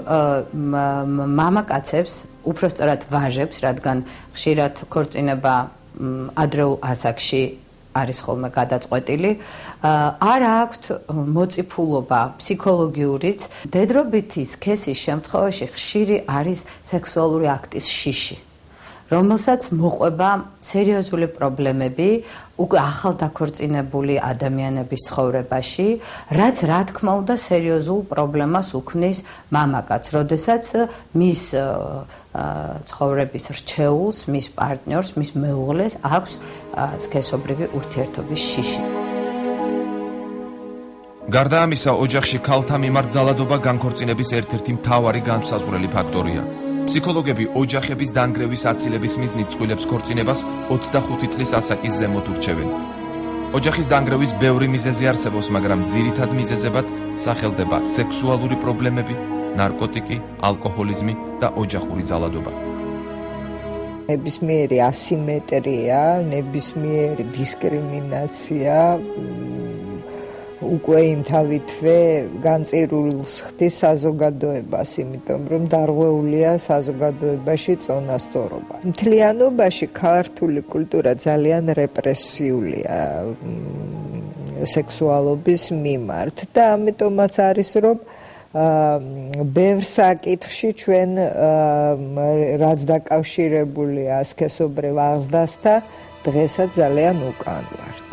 მამაკაცებს, უпростоრად ვაჟებს, რადგან ხშირად ქორწინება ადრეულ ასაკში არის ხოლმე გადაწყვეტილი, არ აქვთ მოციფულობა ფსიქოლოგიურიც, დედრობითი სქესის შემთხვევაში ხშირი არის სექსუალური აქტის შიში, რომელსაც მოყვება სერიოზული პრობლემები უკვე ახალ დაქორწინებული ადამიანების ცხოვრებაში, რაც რა თქმა უნდა სერიოზულ პრობლემას უქმნის მამაკაცს, როდესაც მის ცხოვრების რჩეულს, მის პარტნიორს, მის მეუღლეს აქვს სქესობრივი ურთიერთობის შიში. გარდა ამისა, ოჯახში ქალთა მიმართ ძალადობა განქორწინების ერთ-ერთი მთავარი განმსაზღვრელი ფაქტორია. ფსიქოლოგები ოჯახების დანგრევის აცილების მიზნით წყვილებს ქორწინებას 25 წლის ასაკის ზემოთ ურჩევენ. ოჯახის დანგრევის ბევრი მიზეზი არსებობს, მაგრამ ძირითად მიზეზებად სახელდება სექსუალური პრობლემები, ნარკოტიკი, ალკოჰოლიზმი და ოჯახური ძალადობა. ნებისმიერი ასიმეტრია, ნებისმიერი დისკრიმინაცია უკვე იმთავითვე განწირულს ხდის საზოგადოებას, იმიტომ რომ დარღვეულია საზოგადოებაში წონასწორობა. მთლიანობაში ქართული კულტურა ძალიან რეპრესიულია სექსუალობის მიმართ და ამიტომაც არის რომ ბევრ საკითხში ჩვენ რაც დაკავშირებულია სქესობრივ აღზრდასთან დღესაც ძალიან უკან ვართ.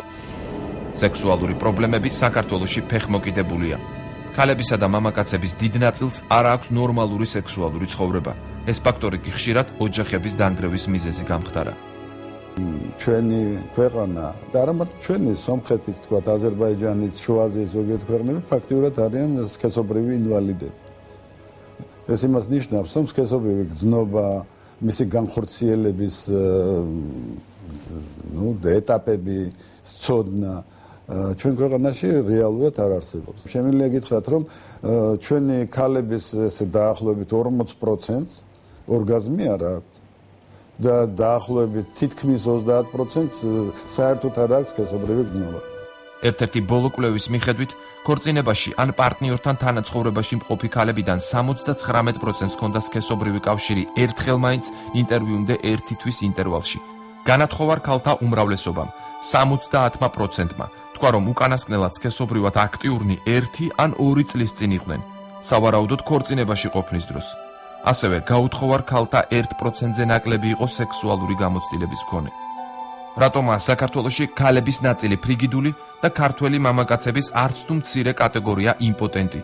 სექსუალური პრობლემები საქართველოში ფეხმოკიდებულია. ქალებისა და მამაკაცების დიდ ნაწილს არ აქვს ნორმალური სექსუალური ცხოვრება. ეს ფაქტორი კი ხშირად ოჯახების დანგრევის მიზეზი გამხდარა. ჩვენი ქვეყანა და არა მარტო ჩვენი, სომხეთის, თქვა, აზერბაიჯანის, შუა აზიის ზოგიერთ ქვეყნებში ფაქტიურად არიან სქესობრივი ინვალიდები. ეს იმას ნიშნავს, რომ სქესობრივი გრძნობა, მისი განხორციელების ეტაპები, ცოდნა ჩვენ ქვეყანაში რეალურად არ არსებობს. შემიძლია გითხრათ, რომ ჩვენი ქალების ესე დაახლოებით 40%-ს ორგაზმი არ აქვს და დაახლოებით თითქმის 30%-ს საერთოდ არ აქვს სქესობრივი გრძნობა. ერთ-ერთი ბოლო კვლევის მიხედვით, ქორწინებაში ან პარტნიორთან თანაცხოვრებაში მყოფი ქალებიდან 79%-ს ჰქონდა სქესობრივი კავშირი ერთხელ მაინც ინტერვიუმდე ერთი თვის ინტერვალში. განათხოვარ ქალთა უმრავლესობამ 70%-მა თქვა, რომ უკანასკნელად სქესობრივად აქტიურნი 1 ან 2 წლის წინ იყვნენ, სავარაუდოდ ქორწინებაში ყოფნის დროს. ასევე გაუთხოვარ ქალთა 1%-ზე ნაკლები იყო სექსუალური გამოცდილების მქონე. რატომაა საქართველოში ქალების ნაწილი ფრიგიდული და ქართველი მამაკაცების არც თუ მცირე კატეგორია იმპოტენტი?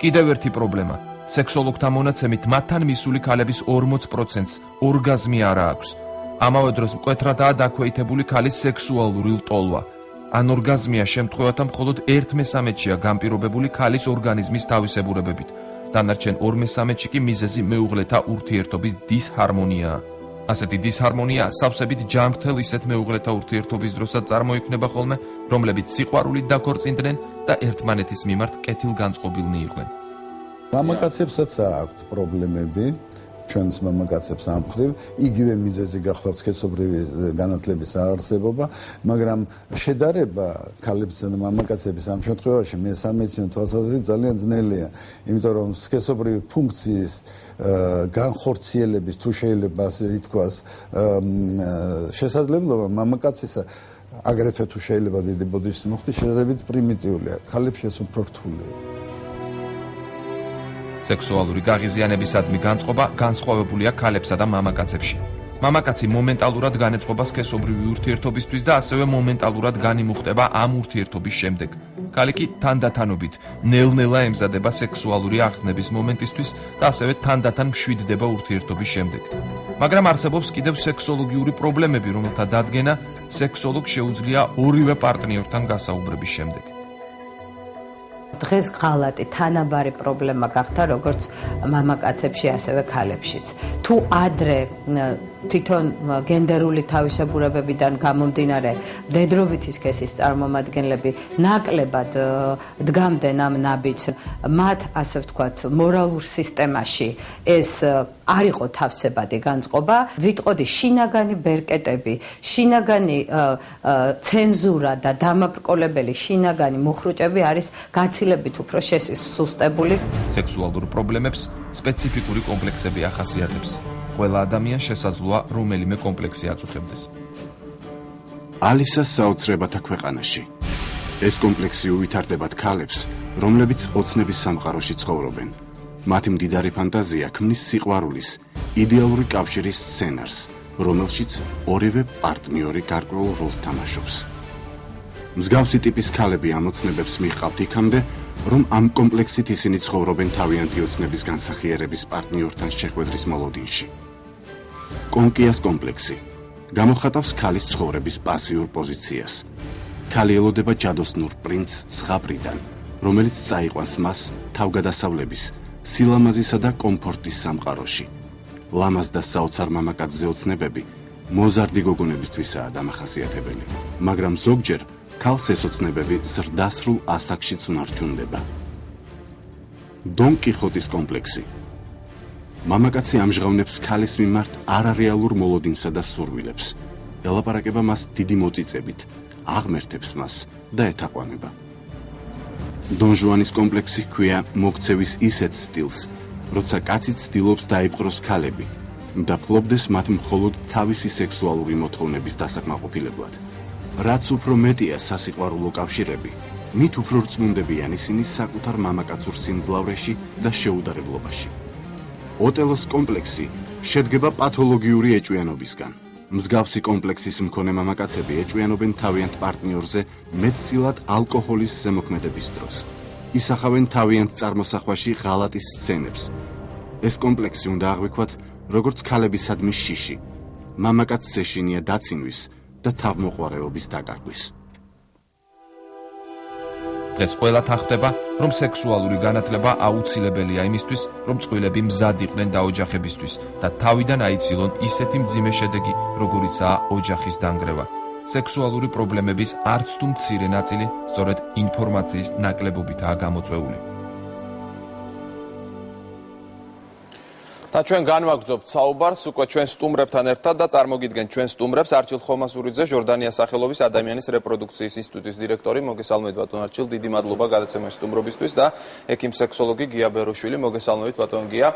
კიდევ ერთი პრობლემა. სექსოლოგთა მონაცემით მათთან მისული ქალების 40%-ს ორგაზმი არ აქვს. ამავე დროს მკვეთრადაა დაქვეითებული ქალის სექსუალური ლტოლვა. ანორგაზმია შემთხვევათა მხოლოდ 1/13-ია განპირობებული ქალის ორგანიზმის თავისებურებებით. დანარჩენ 2/13-ში კი მიზეზი მეუღლეთა ურთიერთობის დისჰარმონიაა. ასეთი დისჰარმონია სავსებით ჯანმრთელ ისეთ მეუღლეთა ურთიერთობის დროსაც წარმოიქმნება ხოლმე, რომლებიც სიყვარულით დაქორწინდნენ და ერთმანეთის მიმართ კეთილგანწყობილნი იყვნენ. მამაკაცებსაც აქვთ პრობლემები, ჩვენს მამაკაცებს ამ მხრივ, იგივე მიზეზი გახლავთ სქესობრივი განათლების არარსებობა, მაგრამ შედარება ქალებსა და მამაკაცების ამ შემთხვევაში მე სამედიცინო თვალსაზრისით ძალიან ძნელია, იმიტომ რომ სქესობრივი ფუნქციის განხორციელების თუ შეიძლება ასე ითქვას შესაძლებლობა მამაკაცისა აგრეთვე თუ შეიძლება დიდი ბოდიშის მოხდეს შედარებით პრიმიტიულია, ქალებში ეს უფრო რთულია. სექსუალური გაღიზიანებისადმი განწყობა განსხვავებულია ქალებსა და მამაკაცებში. მამაკაცი მომენტალურად განეწყობა სქესობრივი ურთიერთობისთვის და ასევე მომენტალურად განიმუხტება ამ ურთიერთობის შემდეგ. ქალი კი თანდათანობით ნელ-ნელა ემზადება სექსუალური აღზნების მომენტისთვის და ასევე თანდათან მშვიდდება ურთიერთობის შემდეგ. მაგრამ არსებობს კიდევ სექსოლოგიური პრობლემები, რომელთა დადგენა სექსოლოგს შეუძლია ორივე პარტნიორთან გასაუბრების შემდეგ. დღეს ღალატი თანაბარი პრობლემა გახდა როგორც მამაკაცებში, ასევე ქალებშიც. თუ ადრე თვითონ გენდერული თავისებურებებიდან გამომდინარე მდედრობითი სქესის წარმომადგენლები ნაკლებად დგამდნენ ამ ნაბიჯს, მათ ასე ვთქვათ, მორალურ სისტემაში ეს არ იყო თავსებადი განწყობა, ვიტყოდი შინაგანი ბერკეტები, შინაგანი ცენზურა და დამაბრკოლებელი შინაგანი მოხრუჭები არის გაცილებით უფრო შესუსტებული. სექსუალურ პრობლემებს სპეციფიკური კომპლექსები ახასიათებს. ყველა ადამიანს შესაძლოა რომელიმე კომპლექსი აწუხებდეს. ალისას საოცრებათა ქვეყანაში. ეს კომპლექსი უვითარდებათ ქალებს, რომლებიც ოცნების სამყაროში ცხოვრობენ. მათი მდიდარი ფანტაზია ქმნის სიყვარულის, იდეალური კავშირის სცენარს, რომელშიც ორივე პარტნიორი გარკვეულ როლს თამაშობს. მსგავსი ტიპის ქალები ამ ოცნებებს მიჰყავთ იქამდე, რომ ამ კომპლექსით ისინი ცხოვრობენ თავიანთი ოცნების განსახიერების პარტნიორთან შეხვედრის მოლოდინში. კონკიას კომპლექსი გამოხატავს ქალის ცხოვრების პასიურ პოზიციას. ქალი ელოდება ჯადოსნურ პრინცს ზღაპრიდან, რომელიც წაიყვანს მას თავგადასავლების, სილამაზისა და კომფორტის სამყაროში. ლამაზ და საოცარ მამაკაცზე ოცნებები მოზარდი გოგონებისთვისაა დამახასიათებელი, მაგრამ ზოგჯერ ქალს ეს ოცნებები ზრდასრულ ასაკშიც უნარჩუნდება. დონ კიხოტის კომპლექსი მამაკაცი ამჟღავნებს ქალის მიმართ არარეალურ მოლოდინსა და სურვილებს, ელაპარაკება მას დიდი მოწიწებით, აღმერთებს მას და ეთაყვანება. დონ ჟუანის კომპლექსი ჰქვია მოქცევის ისეთ სტილს, როცა კაცი ცდილობს დაიპყროს ქალები და ფლობდეს მათ მხოლოდ თავისი სექსუალური მოთხოვნების დასაკმაყოფილებლად. რაც უფრო მეტია სასიყვარულო კავშირები, მით უფრო რწმუნდებიან ისინი საკუთარ მამაკაცურ სიმძლავრეში და შეუდარებლობაში. ოტელოს კომპლექსი შედგება პათოლოგიური ეჭვიანობისგან. მსგავსი კომპლექსის მქონე მამაკაცები ეჭვიანობენ თავიანთ პარტნიორზე მეტწილად ალკოჰოლის ზემოქმედების დროს. ისახავენ თავიანთ წარმოსახვაში ღალატის სცენებს. ეს კომპლექსი უნდა აღვიქვათ, როგორც ქალებისადმი შიში. მამაკაცს ეშინია დაცინვის და თავმოყვარეობის დაკარგვის. დღეს ყველა თანხდება, რომ სექსუალური განათლება აუცილებელია იმისთვის, რომ წყვილები მზად იყვნენ დაოჯახებისთვის და თავიდან აიცილონ ისეთი მძიმე შედეგი, როგორიცაა ოჯახის დანგრევა. სექსუალური პრობლემების არც თუ მცირე ნაწილი სწორედ ინფორმაციის ნაკლებობითაა გამოწვეული. და ჩვენ განვაგრძობთ საუბარს უკვე ჩვენ სტუმრებთან ერთად და წარმოგიდგენ ჩვენ სტუმრებს არჩილ ხომასურიძე, ჟორდანიას სახელობის ადამიანის რეპროდუქციის ინსტიტუტის დირექტორი. მოგესალმებით ბატონ არჩილ, დიდი მადლობა გადაცემაში სტუმრობისთვის და ექიმ-სექსოლოგი გია ბეროშვილი. მოგესალმებით ბატონ გია.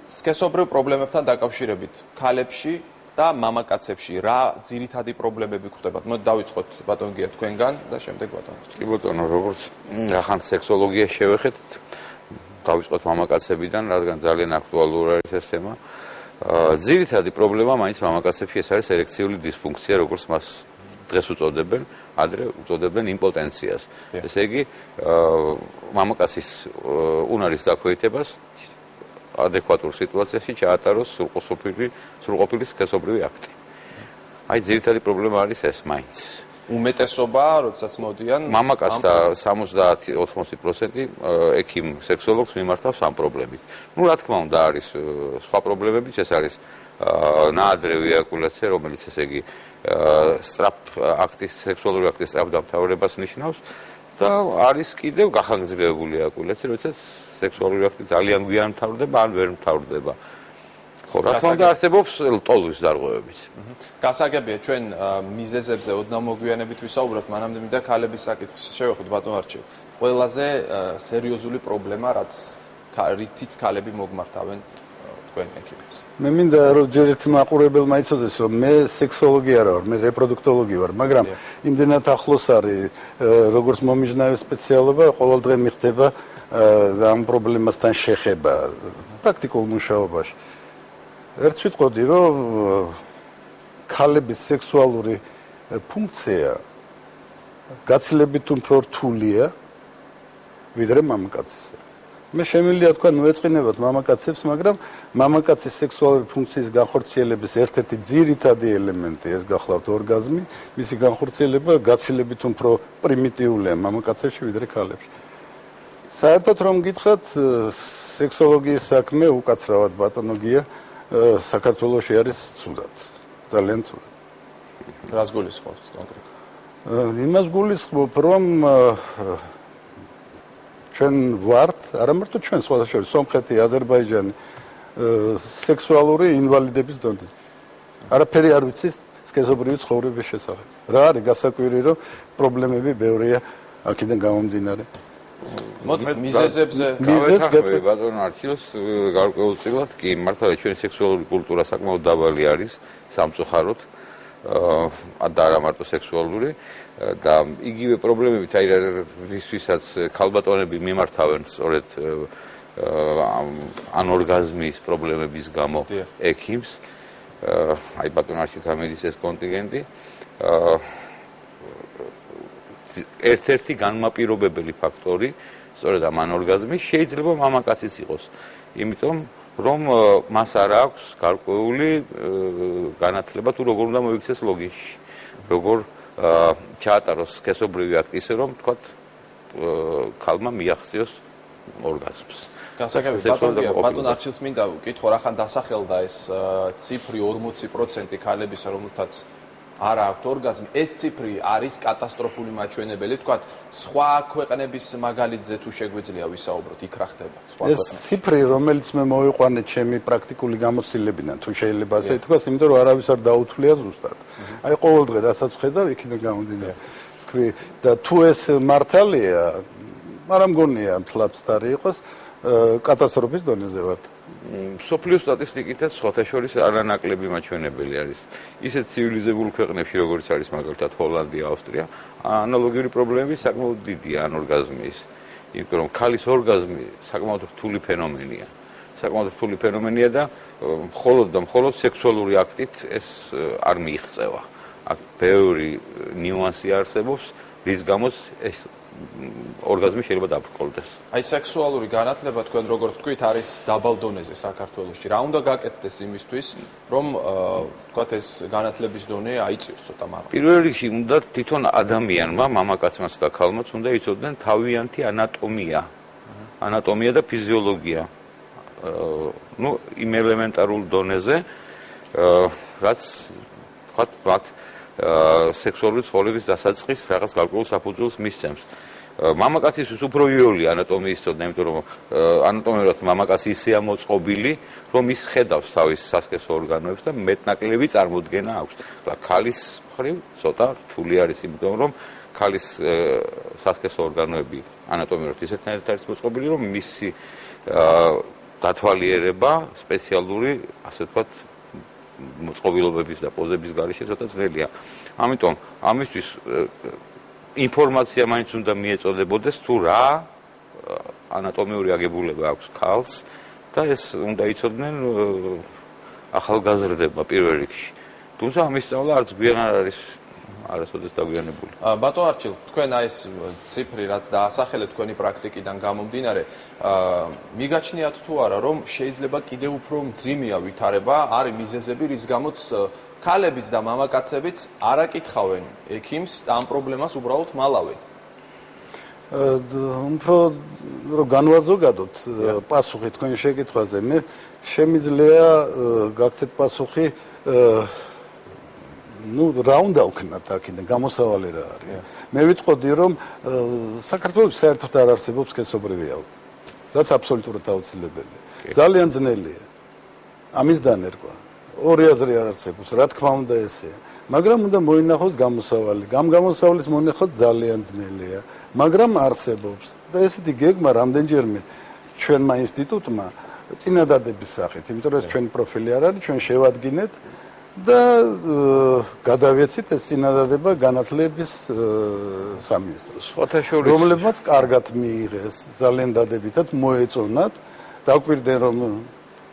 სქესობრივ პრობლემებთან დაკავშირებით ქალებში და მამაკაცებში რა ძირითადი პრობლემები გვხვდებათ? მოდი დავიწყოთ ბატონ გია თქვენგან და შემდეგ ბატონ. კი ბატონო, როგორც ახან სექსოლოგია შევეხეთ, დავიწყოთ მამაკაცებიდან, რადგან ძალიან აქტუალური არის ეს თემა. ძირითადი პრობლემა მაინც მამაკაცებში ეს არის ერექციული დისფუნქცია, როგორც მას დღეს უწოდებენ, ადრე უწოდებენ იმპოტენციას. ესე იგი, მამაკაცის უნარის დაქვეითებას ადეკვატურ სიტუაციაში ჩაატაროს სრულყოფილი სქესობრივი აქტი. აი ძირითადი პრობლემა არის ეს მაინც. უმეტესობა, როდესაც მოდიან მამაკაცთა 70-80% ექიმ-სექსოლოგს მიმართავს ამ პრობლემით. ნუ რა თქმა უნდა არის სხვა პრობლემებიც, ეს არის ნაადრევი ეიაკულაცია, რომელიც ესე იგი სექსუალური აქტის სწრაფ დამთავრებას ნიშნავს და არის კიდევ გახანგრძლივებული ეიაკულაცია, როდესაც სექსუალური აქტი ძალიან გვიან მთავრდება, ან ვერ მთავრდება. ხო, რა თქმა უნდა არსებობს ლტოლვის დარღვევებიც. გასაგებია ჩვენ მიზეზებზე ოდნავ მოგვიანებით ვისაუბროთ, მანამდე მინდა ქალების საკითხს შევეხოთ ბატონ არჩილ. ყველაზე სერიოზული პრობლემა, რითიც ქალები მოგმართავენ თქვენ ექიმებს. მე მინდა რომ ჯერ ერთი მაყურებელმა იცოდეს, რომ მე სექსოლოგი არა ვარ, მე რეპროდუქტოლოგი ვარ, მაგრამ იმდენად ახლოს არის როგორც მომიჯნავე სპეციალობა, ყოველ დღე მიხდება ამ პრობლემასთან შეხება პრაქტიკულ მუშაობაში. ერთ ვიტყოდი, რომ ქალების სექსუალური ფუნქცია გაცილებით უფრო რთულია ვიდრე მამაკაცის. მე შემიძლია თქვა, ნუ ეწყინებათ მამაკაცებს, მაგრამ მამაკაცის სექსუალური ფუნქციის განხორციელების ერთ-ერთი ძირითადი ელემენტი ეს გახლავთ ორგაზმი, მისი განხორციელება გაცილებით უფრო პრიმიტიულია მამაკაცებში ვიდრე ქალებში. საერთოდ რომ გითხრათ, სექსოლოგიის საქმე უკაცრავად ბატონო გია საქართველოში არის ცუდად, ძალიან ცუდად. რას გულისხმობთ კონკრეტულად? იმას გულისხმობ, რომ ჩვენ ვართ, არა მარტო ჩვენ, სხვათა შორის, სომხეთი, აზერბაიჯანი, სექსუალური ინვალიდების დონეზე. არაფერი არ ვიცის სქესობრივი ცხოვრების შესახებ. რა არის გასაკვირი, რომ პრობლემები ბევრია აქედან გამომდინარე. მიზეზებზე გავეთანხმები ბატონო არჩილს გარკვეულწილად კი მართლა ჩვენი სექსუალური კულტურა საკმაოდ დაბალი არის სამწუხაროდ და არა მარტო სექსუალური და იგივე პრობლემებით აი რისთვისაც ქალბატონები მიმართავენ სწორედ ანორგაზმის პრობლემების გამო ექიმს აი ბატონო არჩილთამედის ეს კონტინგენტი ერთ-ერთი განმაპირობებელი ფაქტორი სწორედ ამ ანორგაზმის შეიძლება მამაკაციც იყოს იმიტომ რომ მას არ აქვს გარკვეული განათლება თუ როგორ უნდა მოიქცეს ლოგიკაში როგორ ჩაატაროს სქესობრივი აქტი ისე რომ თქვათ ქალმა მიაღწიოს ორგაზმს გასაგებია ბატონ არჩილს მინდა ვკითხო რახან დასახელდა ეს ციფრი 40% ქალების რომელთაც არა აქვთ ორგაზმი ეს ციფრი არის კატასტროფული მაჩვენებელი თქვათ სხვა ქვეყნების მაგალითზე თუ შეგვიძლია ვისაუბროთ იქ რა ხდება სხვა ქვეყნებში ეს ციფრი რომელიც მე მოვიყვანე ჩემი პრაქტიკული გამოცდილებიდან თუ შეიძლება ასე ითქვას იმიტომ რომ არავის არ დაუთვლია ზუსტად აი ყოველდღე რასაც ვხედავ იქიდან გამომდინარე თქვი და თუ ეს მართალია მაგრამ მგონია მთლად იყოს კატასტროფის დონეზე ვართ სოფლიო სტატისტიკითაც სხვათა შორის არანაკლები მაჩვენებელი არის. ისეთ ცივილიზებულ ქვეყნებში, როგორც არის მაგალითად ჰოლანდია, ავსტრია, ანალოგიური პრობლემები საკმაოდ დიდია ანორგაზმის. იმიტომ რომ ქალის ორგაზმი საკმაოდ რთული ფენომენია. საკმაოდ რთული ფენომენია და მხოლოდ სექსუალური აქტით ეს არ მიიღწევა. აქ ბევრი ნიუანსი არსებობს, რის გამოც ეს ორგაზმი შეიძლება დაბრკოლდეს. აი სექსუალური განათლება თქვენ როგორც თქვით არის დაბალ დონეზე საქართველოში. რა უნდა გაკეთდეს იმისთვის, რომ თქვათ ეს განათლების დონე აიწიოს ცოტა მაგრამ. პირველ რიგში უნდა თვითონ ადამიანმა, მამაკაცმაც და ქალმაც უნდა იცოდნენ თავიანთი ანატომია. ანატომია და ფიზიოლოგია. ნუ იმ ელემენტარულ დონეზე, რაც თქვათ მათ სექსუალური ცხოვრების დასაწყისს რაღაც გარკვეულ საფუძველს მისცემს. მამაკაცისთვის უფრო იოლია ანატომიის ცოდნა, იმიტომ რომ ანატომიურად მამაკაცი ისეა მოწყობილი, რომ ის ხედავს თავის სასქესო ორგანოებს და მეტნაკლები წარმოდგენა აქვს. ქალის მხრივ ცოტა რთული არის, იმიტომ რომ ქალის სასქესო ორგანოები ანატომიურად ისეთნაირად არის მოწყობილი, რომ მისი დათვალიერება სპეციალური, ასე ვთქვათ, მოწყობილობების და პოზების გარეშე ცოტა ძნელია. ამიტომ ამისთვის ინფორმაცია მაინც უნდა მიეწოდებოდეს თუ რა ანატომიური აგებულება აქვს ქალს და ეს უნდა იცოდნენ ახალგაზრდებმა პირველ რიგში. თუმცა ამის სწავლა არც გვიან არ არის არასოდეს დაგვიანებული. ბატონ არჩილ, თქვენ აი ეს ციფრი რაც დაასახელეთ თქვენი პრაქტიკიდან გამომდინარე, მიგაჩნიათ თუ არა რომ შეიძლება კიდევ უფრო მძიმეა ვითარება, არის მიზეზები რის გამოც ქალებიც და მამაკაცებიც არ აკითხავენ ექიმს და ამ პრობლემას უბრალოდ მალავენ. უფრო რომ განვაზოგადოთ პასუხი თქვენ შეკითხვაზე, მე შემიძლია გაგცეთ პასუხი ну რა უნდა ვქნათ აქედან გამოსავალი რა არის მე ვიტყოდი რომ საქართველოს საერთოდ არ არსებობს სქესობრივი ავზრდა რაც აბსოლუტურად აუცილებელია ძალიან ძნელია ამის დანერგვა ორი აზრი არ არსებობს რა თქმა უნდა ესეა მაგრამ უნდა მოინახოს გამოსავალი გამოსავლის მონახოთ ძალიან ძნელია მაგრამ არსებობს და ესეთი გეგმა რამდენჯერმე ჩვენმა ინსტიტუტმა წინადადების სახით იმიტომ რომ ეს ჩვენი პროფილი არ არის ჩვენ შევადგინეთ და გადავეცით ეს წინადადება განათლების სამინისტროს რომლებმაც კარგად მიიღეს ძალიან დადებითად მოეწონათ დაგვირდნენ რომ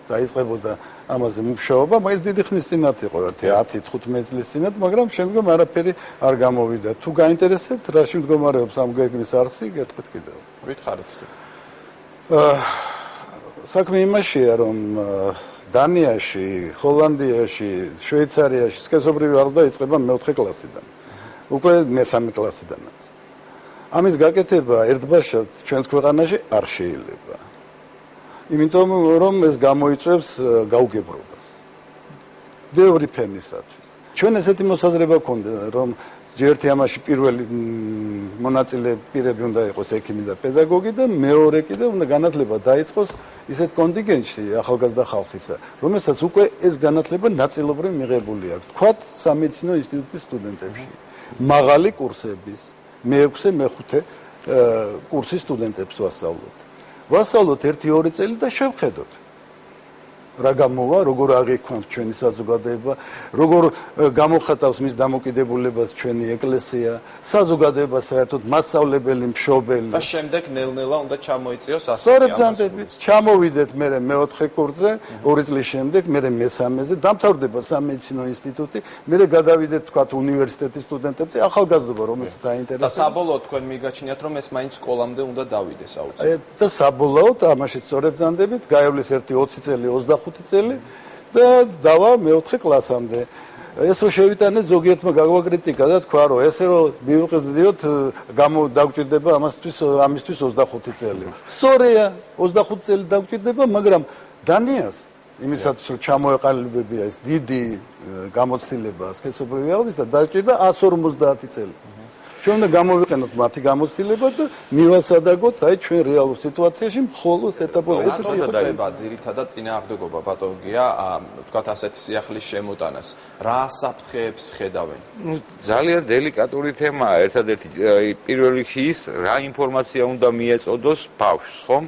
დაიწყებოდა ამაზე მუშაობა, მაგის დიდი ხნის წინათ იყო, 10-15 წლის წინათ, მაგრამ შემდგომ არაფერი არ გამოვიდა. თუ გაინტერესებთ, რაში მდგომარეობს ამ გეგმის არსი, გეტყვით კიდევ. ვითხარით. საქმე იმაშია, რომ დანიაში, ჰოლანდიაში, შვეიცარიაში სქესობრივი აღზრდა იწყება მე-4 კლასიდან. უკვე მე-3 კლასიდანაც. ამის გაკეთება ერთბაშად ჩვენს ქვეყანაში არ შეიძლება. იმიტომ რომ ეს გამოიწვევს გაუგებრობას. ბევრი ფენისათვის. ჩვენ ესეთი მოსაზრება გვქონდა, რომ ჯერტი ამაში პირველი მონაწილე პირები უნდა იყოს ექიმი და პედაგოგი და მეორე კიდე უნდა განათლება დაიწყოს ისეთ კონტინგენტში ახალგაზრდა ხალხისა, რომელსაც უკვე ეს განათლება ნაწილობრივ მიღებული აქვს. თქვათ სამედიცინო ინსტიტუტის სტუდენტებში. მაღალი კურსების მე-6, მე-5 კურსის სტუდენტებს ვასწავლოთ. ვასწავლოთ 1-2 წელი და შევხედოთ. რა გამოვა, როგორ აღიქვამს ჩვენი საზოგადოება, როგორ გამოხატავს მის დამოკიდებულებას ჩვენი ეკლესია, საზოგადოება საერთოდ მასწავლებელი, მშობელი. და შემდეგ ნელ-ნელა უნდა ჩამოიწიოს ასეთი. სწორედ ზანდებით, ჩამოვიდეთ მე მე-4 კურსზე, 2 წლის შემდეგ, მე მე-3-ზე, დამთავრდება სამედიცინო ინსტიტუტი, მე გადავიდეთ თქვათ უნივერსიტეტის სტუდენტებზე, ახალგაზრდობა, რომელსაც აინტერესებს. და საბოლოოდ თქვენ მიგაჩნიათ, რომ ეს მაინც სკოლამდე უნდა დავიდეს აუცილებლად. და საბოლოოდ ამაშიც სწორედ ზანდებით, გაივლის 20 წელი 25 წელი და დავა მე-4 კლასამდე. ეს რო შევიტანეთ ზოგიერთმა გაგვაკრიტიკა და თქვა რომ ესე რომ მივიყიდიოთ დაგჭირდება ამისთვის 25 წელი. სწორია, 25 წელი დაგჭირდება, მაგრამ დანიას იმისათვის რომ ჩამოეყალიბებია ეს დიდი გამოცდილება სქესობრივი აღზრდა დაჭირდა 150 წელი. ჩვენ უნდა გამოვიყენოთ მათი გამოცდილება და მივასადაგოთ აი ჩვენ რეალურ სიტუაციაში მხოლოდ ეტაპობრივად. ესეთი იყო ძირითადად წინააღმდეგობა პათოლოგია, თქვათ ასეთი სიახლის შემოტანას. რა საფრთხეებს ხედავენ? ნუ ძალიან დელიკატური თემაა, ერთადერთი პირველ რიგში ის რა ინფორმაცია უნდა მიეწოდოს ბავშვს, ხომ?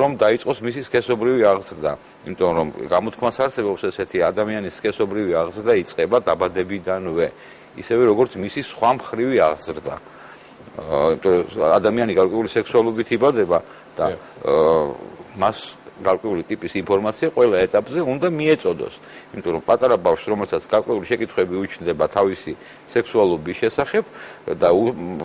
რომ დაიწყოს მისი სქესობრივი აღზრდა. იმიტომ რომ გამოთქმას არსებობს ესეთი ადამიანის სქესობრივი აღზრდა იწყება დაბადებიდანვე. ისევე როგორც მისი სხვა მხრივი აღზრდა. ადამიანი გარკვეული სექსუალობით იბადება და მას გარკვეული ტიპის ინფორმაცია ყველა ეტაპზე უნდა მიეწოდოს. იმიტომ რომ პატარა ბავშვს, რომელსაც გარკვეული შეკითხვები უჩნდება თავისი სექსუალობის შესახებ და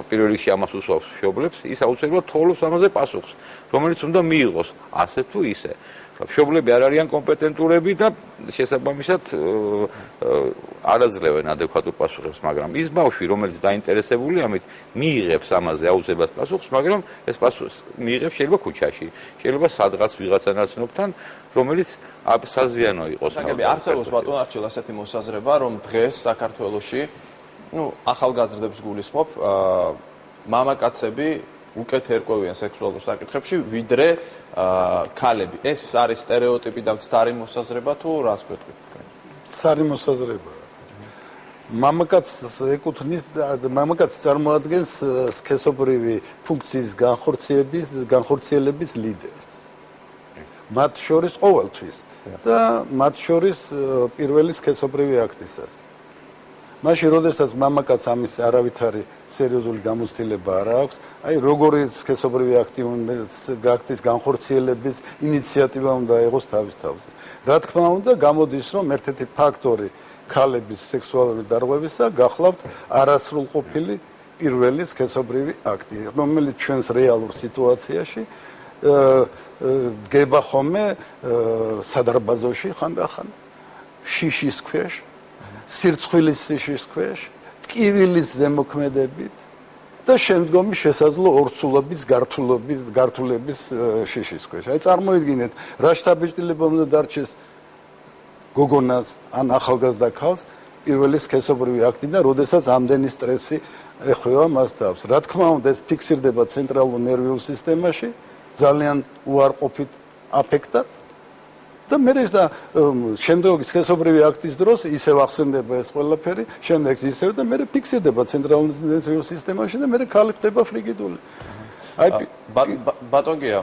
პირველ რიგში ამას უსვამს მშობლებს, ის აუცილებლად თხოვლობს ამაზე პასუხს, რომელიც უნდა მიიღოს ასე თუ ისე. მშობლები არ არიან კომპეტენტურები და შესაბამისად არ აძლევენ ადეკვატურ პასუხებს, მაგრამ ის ბავშვი, რომელიც დაინტერესებული ამით, მიიღებს ამაზე აუცილებლად პასუხს, მაგრამ ეს პასუხს მიიღებს შეიძლება ქუჩაში, შეიძლება სადღაც ვიღაცა ნაცნობთან, რომელიც საზიანო იყოს. არსებობს ბატონ არჩილ ასეთი მოსაზრება, რომ დღეს საქართველოში, ახალგაზრდებს გულისხმობ, მამაკაცები უკეთ ერკვევიან სექსუალურ საკითხებში, ვიდრე ქალები. ეს არის სტერეოტიპი და მცდარი მოსაზრება თუ რას გვეტყვით? მცდარი მოსაზრება. მამაკაცი წარმოადგენს სქესობრივი ფუნქციის განხორციელების ლიდერს. მათ შორის ყოველთვის და მათ შორის პირველი სქესობრივი აქტისას. მაშინ, როდესაც მამაკაცს ამის არავითარი სერიოზული გამოცდილება არ აქვს, აი როგორი სქესობრივი აქტის განხორციელების ინიციატივა უნდა იყოს თავის თავზე. რა თქმა უნდა, გამოდის, რომ ერთ-ერთი ფაქტორი ქალების სექსუალური დარღვევისა გახლავთ არასრულყოფილი პირველი სქესობრივი აქტი, რომელიც ჩვენს რეალურ სიტუაციაში დგება ხოლმე სადარბაზოში ხანდახან, შიშის ქვეშ, სირცხვილის შიშის ქვეშ, ტკივილის ზემოქმედებით და შემდგომი შესაძლო ორცულობის გართულების შიშის ქვეშ. აი წარმოიდგინეთ, რა შთაბეჭდილება უნდა დარჩეს გოგონას ან ახალგაზრდა ქალს პირველი სქესობრივი აქტიდან, როდესაც ამდენი სტრესი ეხვევა მას თავს. რა თქმა უნდა, ეს ფიქსირდება ცენტრალურ ნერვიულ სისტემაში ძალიან უარყოფით აფექტად და მე ეს და შემდგომი სქესობრივი აქტის დროს ისევ ახსენდება ეს ყველაფერი, შემდეგ ისევ და მე ფიქსირდება ცენტრალურ ნერვიულ სისტემაში და მე ქალი ხდება ფრიგიდული. აი ბატონგია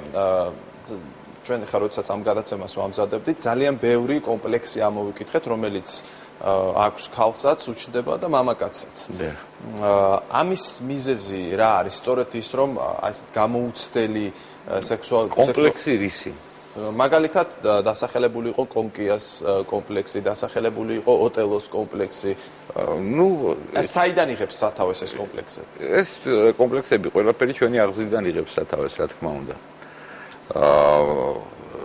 ჩვენ ხარ როდესაც ამ გადაცემას ვამზადებდით, ძალიან ბევრი კომპლექსი ამოვიკითხეთ, რომელიც აქვს ქალსაც, უჩნდება და მამაკაცსაც. ამის მიზეზი რა არის? სწორედ ის, რომ ასეთ გამოუცდელი სექსუალური კომპლექსი რისი? მაგალითად დასახელებული იყო კონკიას კომპლექსი, დასახელებული იყო ოტელოს კომპლექსი. საიდან იღებს სათავეს ეს კომპლექსები? ეს კომპლექსები ყველაფერი ჩვენი აღზრდიდან იღებს სათავეს, რა თქმა უნდა.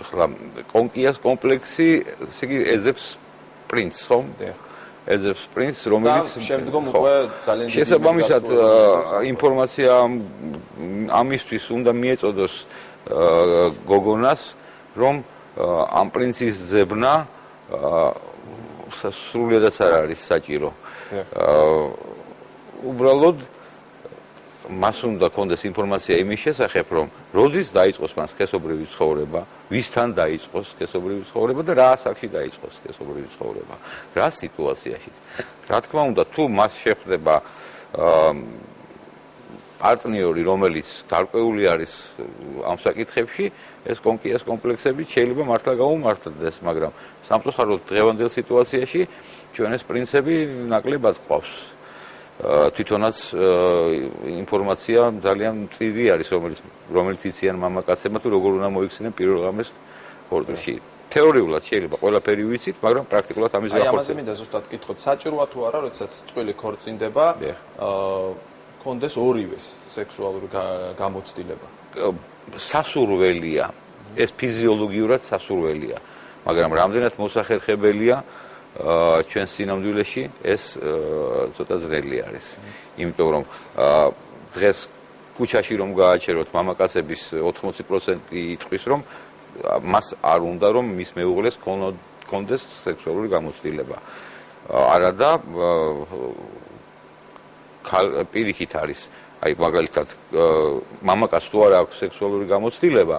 ახლა კონკიას კომპლექსი, ესე იგი ეძებს პრინცს, ხო? ეძებს პრინცს, რომელიც შემდგომ უკვე ძალიან დიდი შესაბამისად ინფორმაცია ამისთვის უნდა მიეწოდოს გოგონას, რომ ამ პრინცის ძებნა სრულიადაც არ არის საჭირო. უბრალოდ მას უნდა კონდეს ინფორმაცია იმის შესახებ, რომ როდის დაიწყოს მას სქესობრივი ცხოვრება, ვისთან დაიწყოს სქესობრივი ცხოვრება და რა ასაკში დაიწყოს სქესობრივი ცხოვრება, რა სიტუაციაში. რა თქმა უნდა, თუ მას შეხვდება პარტნიორი, რომელიც გარკვეული არის ამ საკითხებში, ეს კონკიას კომპლექსები შეიძლება მართლა გაუმართლდეს, მაგრამ სამწუხაროდ დღევანდელ სიტუაციაში ჩვენ ეს პრინციპი ნაკლებად ყავს. თვითონაც ინფორმაცია ძალიან მწირი არის, რომელიც იციან მამაკაცებმა თუ როგორ უნდა მოიქცნენ პირველ ღამეს ქორწილში. თეორიულად შეიძლება ყველაფერი ვიცით, მაგრამ პრაქტიკულად ამის გახორციელება. აი ამაზე მინდა ზუსტად გითხოთ, საჭიროა თუ არა, როდესაც წყვილი ქორწინდება, კონდეს ორივეს სექსუალური გამოცდილება. სასურველია, ეს ფიზიოლოგიურად სასურველია, მაგრამ რამდენად მოსახერხებელია ჩვენ სინამდვილეში ეს ცოტა ძნელი არის. იმიტომ რომ დღეს ქუჩაში რომ გააჩეროთ მამაკაცების 80% იტყვის რომ მას არ უნდა რომ მის მეუღლეს კონდეს სექსუალური გამოცდილება. არადა პირიქით არის. აი მაგალითად მამაკაცს თუ არ აქვს სექსუალური გამოცდილება,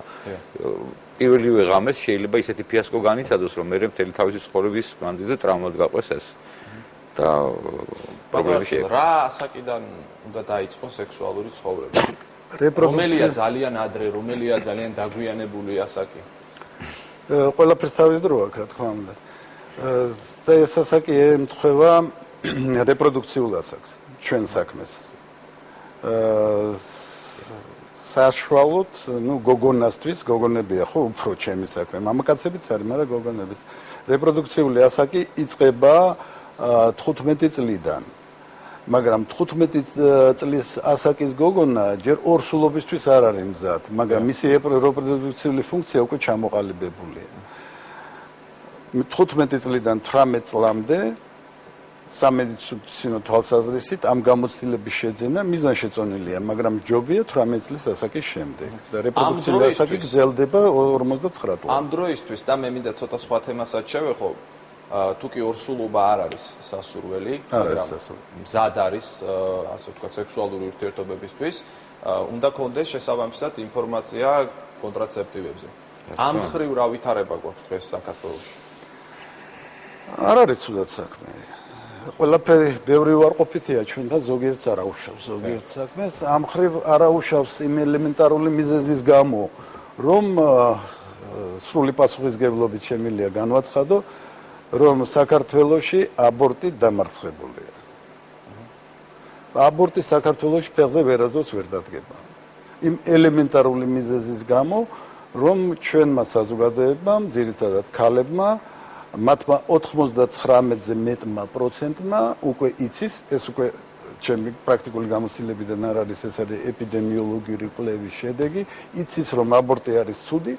პირველივე ღამეს შეიძლება ისეთი ფიასკო განიცადოს, რომ მერე მთელი თავისი ცხოვრების მანძილზე ტრაუმად გაყვეს ეს. და პრობლემა შეიძლება. რა ასაკიდან უნდა დაიწყოს სექსუალური ცხოვრება? რომელია ძალიან ადრე, რომელია ძალიან დაგვიანებული ასაკი? ყველაფერს თავის დრო აქვს, რა თქმა უნდა. და ეს ასაკი ემთხვევა რეპროდუქციულ ასაკს, ჩვენ საქმეს. საშუალოდ, გოგონასთვის, გოგონებია ხო უფრო ჩემი საქმე. მამაკაცებიც არის, მაგრამ გოგონებიც. რეპროდუქციული ასაკი იწყება 15 წლიდან. მაგრამ 15 წლის ასაკის გოგონა ჯერ ორსულობისთვის არ არის მზად, მაგრამ მისი რეპროდუქციული ფუნქცია უკვე ჩამოყალიბებულია. 15 წლიდან 18 წლამდე სამედიცინო თვალსაზრისით ამ გამოცდილების შეძენა მიზანშეწონილია, მაგრამ ჯობია 18 წლის ასაკის შემდეგ და რეპროდუქციული ასაკი გრძელდება 49 წლამდე. ამ დროისთვის და მე მინდა ცოტა სხვა თემასაც შევეხო, თუ კი ორსულობა არ არის სასურველი, მაგრამ მზად არის, ასე ვთქვათ, სექსუალური ურთიერთობებისთვის, უნდა კონდეს შესაბამისად ინფორმაცია კონტრაცეპტივებზე. ამ ხრივ რა ვითარება გვაქვს დღეს საქართველოში? არ არის ცუდად საქმე. ყველაფერი ბევრი უარყოფითია ჩვენთან, ზოგიერთს არ აუშავს ზოგიერთ საქმეს. ამ ხრივ არ აუშავს იმ ელემენტარული მიზეზის გამო, რომ სრული პასუხისგებლობით შემიძლია განვაცხადო, რომ საქართველოში აბორტი დამარცხებულია. აბორტი საქართველოში ფეხზე ვერაზოს ვერ დადგება. იმ ელემენტარული მიზეზის გამო, რომ ჩვენმა საზოგადოებამ, ძირითადად ქალებმა, მათმა 99%-ზე მეტმა პროცენტმა უკვე იცის, ეს უკვე ჩემი პრაქტიკული გამოცდილებიდან არ არის, ეს არის ეპიდემიოლოგიური კვლევის შედეგი, იცის რომ აბორტი არის ცუდი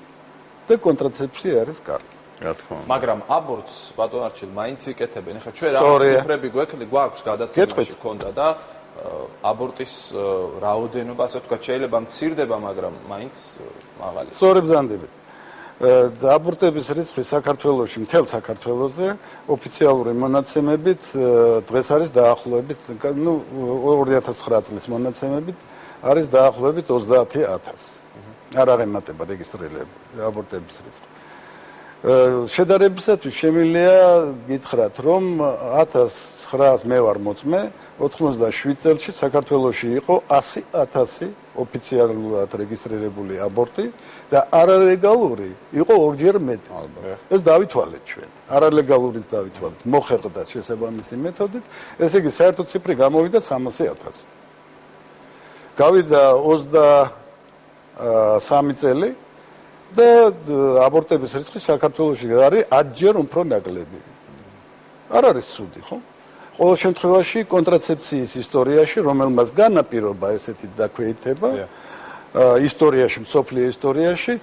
და კონტრაცეფცია არის კარგი. რა თქმა უნდა. მაგრამ აბორტს ბატონ არჩილ მაინც იკეთებენ. ეხლა ჩვენ რა ციფრები გვაქვს გადაცემაში ქონდა და აბორტის რაოდენობა, ასე ვთქვათ, შეიძლება მცირდება, მაგრამ მაინც მაღალია. სწორედ ბრძანდებით. აბორტების რიცხვი საქართველოში, მთელ საქართველოზე ოფიციალური მონაცემებით დღეს არის დაახლოებით, 2009 წლის მონაცემებით არის დაახლოებით 30,000. არ აღემატება რეგისტრირებული აბორტების რიცხვი. შედარებისათვის შემიძლია გითხრათ, რომ 1900 მე ვარ მოწმე, 97 წელში საქართველოში იყო 100,000 ოფიციალურად რეგისტრირებული აბორტი და არალეგალური იყო ორჯერ მეტი. ეს დავითვალეთ ჩვენ. არალეგალურიც დავითვალეთ. მოხერხდა შესაბამისი მეთოდით. ესე იგი საერთო ციფრი გამოვიდა 300,000. გავიდა 23 წელი და აბორტების რისკი საქართველოში არის 10-ჯერ უფრო ნაკლები. არ არის ცუდი, ხო? ყოველ შემთხვევაში კონტრაცეფციის ისტორიაში, რომელმაც განაპირობა ესეთი დაქვეითება, ისტორიაში, მსოფლიო ისტორიაში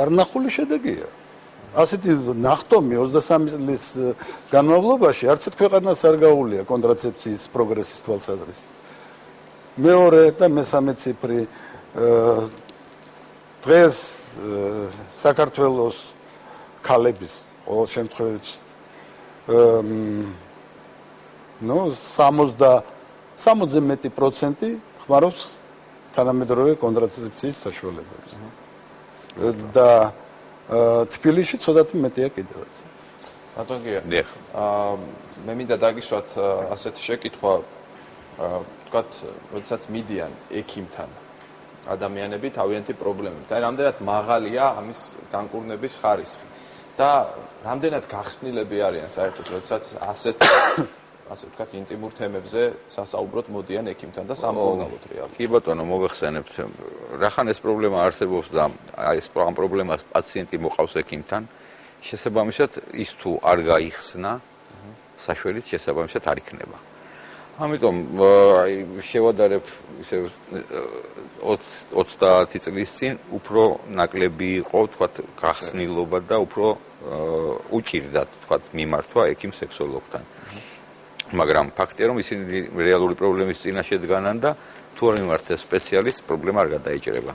არნახული შედეგია. ასეთი ნახტომი 23 წლის განმავლობაში არც ერთ ქვეყანას არ გაუვლია კონტრაცეფციის პროგრესის თვალსაზრისით. მეორე და მესამე ციფრი დღეს საქართველოს ქალების ყოველ შემთხვევაში 60-ზე მეტი პროცენტი ხმარობს თანამედროვე კონტრაცეფციის საშუალებებს. და თბილისში ცოტათი მეტია კიდევაც. ბატონ გია. მე მინდა დაგისვათ ასეთი შეკითხვა, ვთქვათ, როდესაც მიდიან ექიმთან ადამიანები თავიანთი პრობლემებით. აი, რამდენად მაღალია ამის განკურნების ხარისხი და რამდენად გახსნილები არიან საერთოდ, როდესაც ასე ვთქვათ, ინტიმურ თემებზე სასაუბროდ მოდიან ექიმთან და სამკურნალოდ რეალურად. კი ბატონო, მოგეხსენებთ. რახან ეს პრობლემა არსებობს და ეს ამ პრობლემას პაციენტი მოყავს ექიმთან, შესაბამისად ის თუ არ გაიხსნა, საშუალებით შესაბამისად არ იქნება. ამიტომ შევადარებ ისე 30 წლის წინ უფრო ნაკლები იყო, ვთქვათ, გახსნილობა და უფრო უჭირდათ, ვთქვათ, მიმართვა ექიმ სექსოლოგთან. მაგრამ ფაქტია, რომ ისინი რეალური პრობლემის წინაშე დგანან და თუ არ მიმართეს სპეციალისტს, პრობლემა არ გადაიჭრება.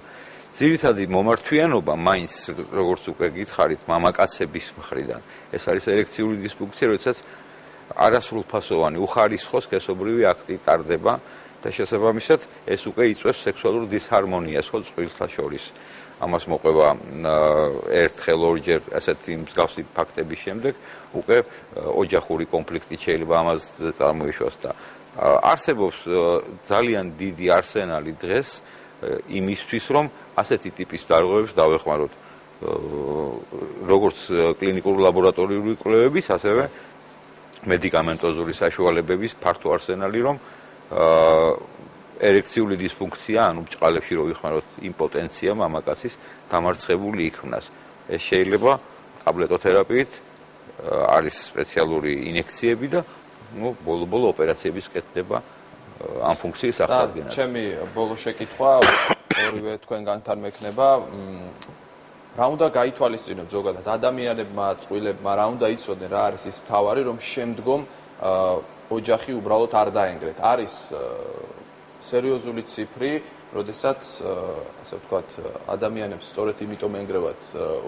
ძირითადი მომართვიანობა მაინც, როგორც უკვე გითხარით, მამაკაცების მხრიდან, ეს არის ერექციული დისფუნქცია, როდესაც არასრულფასოვანი უხარისხო სქესობრივი აქტი ტარდება და შესაბამისად ეს უკვე იწვევს სექსუალურ დისჰარმონიას ხო წყვილთა შორის. ამას მოყვება ერთხელ ორჯერ ასეთი მსგავსი ფაქტების შემდეგ უკვე ოჯახური კონფლიქტი შეიძლება ამას წარმოიშვას და არსებობს ძალიან დიდი არსენალი დღეს იმისთვის რომ ასეთი ტიპის დარღვევებს დავეხმაროთ როგორც კლინიკური ლაბორატორიული კვლევების ასევე მედიკამენტოზური საშუალებების ფართო არსენალი რომ ერექციული დისფუნქცია ანუ ბჭყალებში რო ვიხმაროთ იმპოტენცია მამაკაცის დამარცხებული იქნას ეს შეიძლება ტაბლეტოთერაპიით არის სპეციალური ინექციები და ბოლო ოპერაციების კეთდება ამ ფუნქციის აღსადგენად. ჩემი ბოლო შეკითხვა ორივე თქვენგანთან მექნება რა უნდა გაითვალისწინოთ ზოგადად ადამიანებმა, წყვილებმა, რა უნდა იცოდნენ, რა არის ის მთავარი, რომ შემდგომ ოჯახი უბრალოდ არ დაენგრეთ. არის სერიოზული ციფრი, როდესაც ასე ვთქვათ, ადამიანებს სწორედ იმიტომ ენგრევათ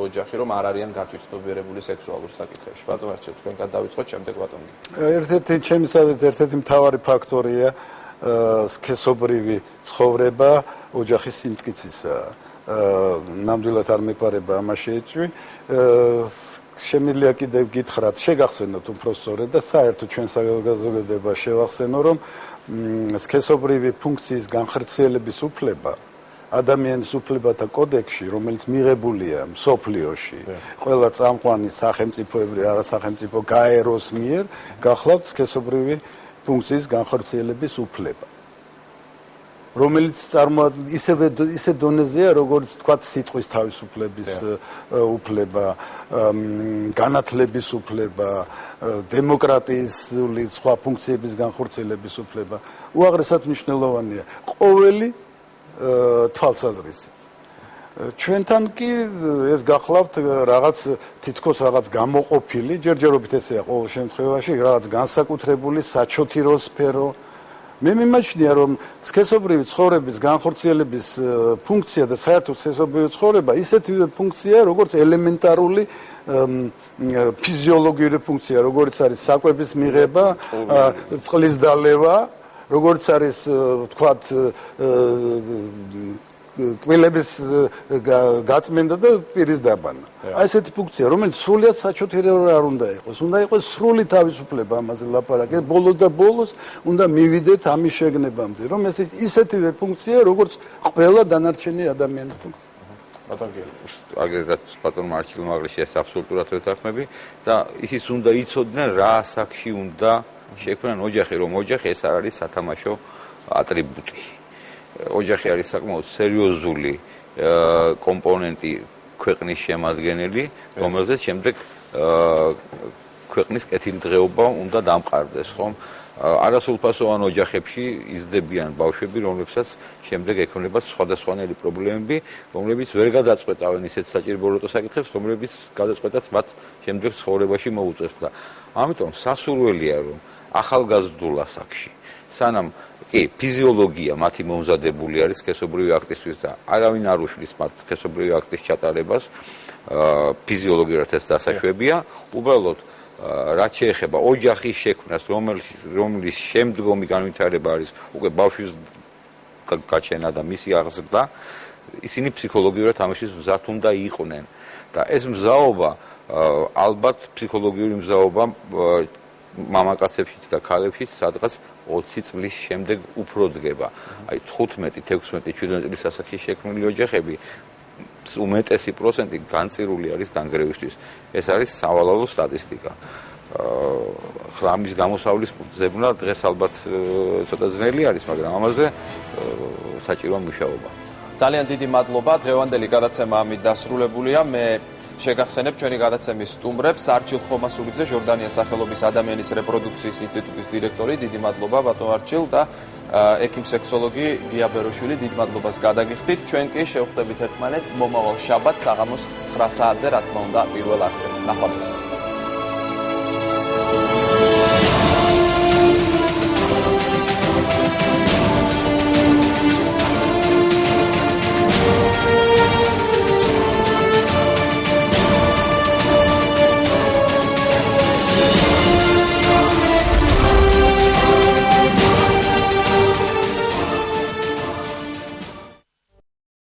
ოჯახი, რომ არ არიან გათვითცნობიერებული სექსუალურ საკითხებში. ბატონ არჩევ, თქვენგან დავიწყოთ, შემდეგ ბატონ. ერთ-ერთი ჩემი აზრით, ერთ-ერთი მთავარი ფაქტორია სქესობრივი ცხოვრება ოჯახის სიმტკიცისა. ნამდვილად არ მეპარება ამას შეეჭვი. შემიძლია კიდევ გითხრათ, შეგახსენოთ უფრო სწორედ და საერთოდ ჩვენ საზოგადოება შევახსენო, რომ სქესობრივი ფუნქციის განხორციელების უფლება ადამიანის უფლებათა კოდექსში, რომელიც მიღებულია მსოფლიოში, ყველა წამყვანი სახელმწიფოებრივი, არასახელმწიფო გაეროს მიერ, გახლავთ სქესობრივი ფუნქციის განხორციელების უფლება. რომელიც ისე დონეზეა, როგორც თქვა სიტყვის თავისუფლების უფლება, განათლების უფლება, დემოკრატიული სხვა ფუნქციების განხორციელების უფლება. უაღრესად მნიშვნელოვანია ყოველი თვალსაზრისით. ჩვენთან კი ეს გახლავთ რაღაც თითქოს რაღაც გამოყოფილი, ჯერჯერობით ესეა ყოველ შემთხვევაში, რაღაც განსაკუთრებული საჩოთირო სფერო. მე მიმაჩნია, რომ სქესობრივი ცხოვრების განხორციელების ფუნქცია და საერთოდ სქესობრივი ცხოვრება ისეთივე ფუნქციაა, როგორც ელემენტარული ფიზიოლოგიური ფუნქცია, როგორც არის საკვების მიღება, წყლის დალევა, როგორც არის ვთქვათ კბილების გაწმენდა და პირის დაბანა. აი ესეთი ფუნქცია, რომელიც სრულიად საჩოთირო არ უნდა იყოს. უნდა იყოს სრული თავისუფლება ამაზე ლაპარაკი. ბოლოს და ბოლოს უნდა მივიდეთ ამის შეგნებამდე, რომ ეს ისეთივე ფუნქცია, როგორც ყველა დანარჩენი ადამიანის ფუნქცია. ბატონ გია. აგრეთვე ბატონ მარჩილ მაგრიში ეს აბსოლუტურად ვეთანხმები და ისიც უნდა იცოდნენ რა ასაკში უნდა შექმნან ოჯახი, რომ ოჯახი ეს არ არის სათამაშო ატრიბუტი. ოჯახი არის საკმაოდ სერიოზული კომპონენტი ქვეყნის შემადგენელი, რომელზეც შემდეგ ქვეყნის კეთილდღეობა უნდა დამყარდეს, ხომ? არასრულფასოვან ოჯახებში იზრდებიან ბავშვები, რომლებსაც შემდეგ ექნებათ სხვადასხვანაირი პრობლემები, რომლებიც ვერ გადაწყვეტავენ ისეთ საჭიროებო საკითხებს, რომლებიც გადაწყვეტაც მათ შემდეგ ცხოვრებაში მოუწევს და ამიტომ სასურველია, რომ ახალგაზრდულ ასაკში, სანამ კი ფიზიოლოგია მათი მომზადებული არის სქესობრივი აქტისთვის და არავინ არ უშლის მათ სქესობრივი აქტის ჩატარებას, ფიზიოლოგიურად ეს დასაშვებია, უბრალოდ რაც შეეხება ოჯახის შექმნას, რომლის შემდგომი განვითარება არის უკვე ბავშვის გაჩენა და მისი აღზრდა, ისინი ფსიქოლოგიურად ამისთვის მზად უნდა იყვნენ და ეს მზაობა ალბათ ფსიქოლოგიური მზაობა მამაკაცებშიც და ქალებშიც სადღაც 20 წლის შემდეგ უფრო დგება. აი 15, 16, 17 წლის ასაკში შექმნილი ოჯახები უმეტესი პროცენტი განწირული არის დანგრევისთვის. ეს არის სავალალო სტატისტიკა. ხლამის გამოსავლის ზებნა დღეს ალბათ ცოტა ძნელი არის, მაგრამ ამაზე საჭიროა მუშაობა. ძალიან დიდი მადლობა. დღევანდელი გადაცემა ამით დასრულებულია. მე შეგახსენებ ჩვენი გადაცემის სტუმრებს არჩილ ხომასულიძე, ჟორდანიას სახელობის ადამიანის რეპროდუქციის ინსტიტუტის დირექტორი, დიდი მადლობა ბატონ არჩილ და ექიმ-სექსოლოგი გია ბეროშვილი, დიდ მადლობას გადაგიხდით. ჩვენ კი შევხვდებით ერთმანეთს მომავალ შაბათს საღამოს 9 საათზე, რა თქმა უნდა, პირველ არცე. ნახვამდის.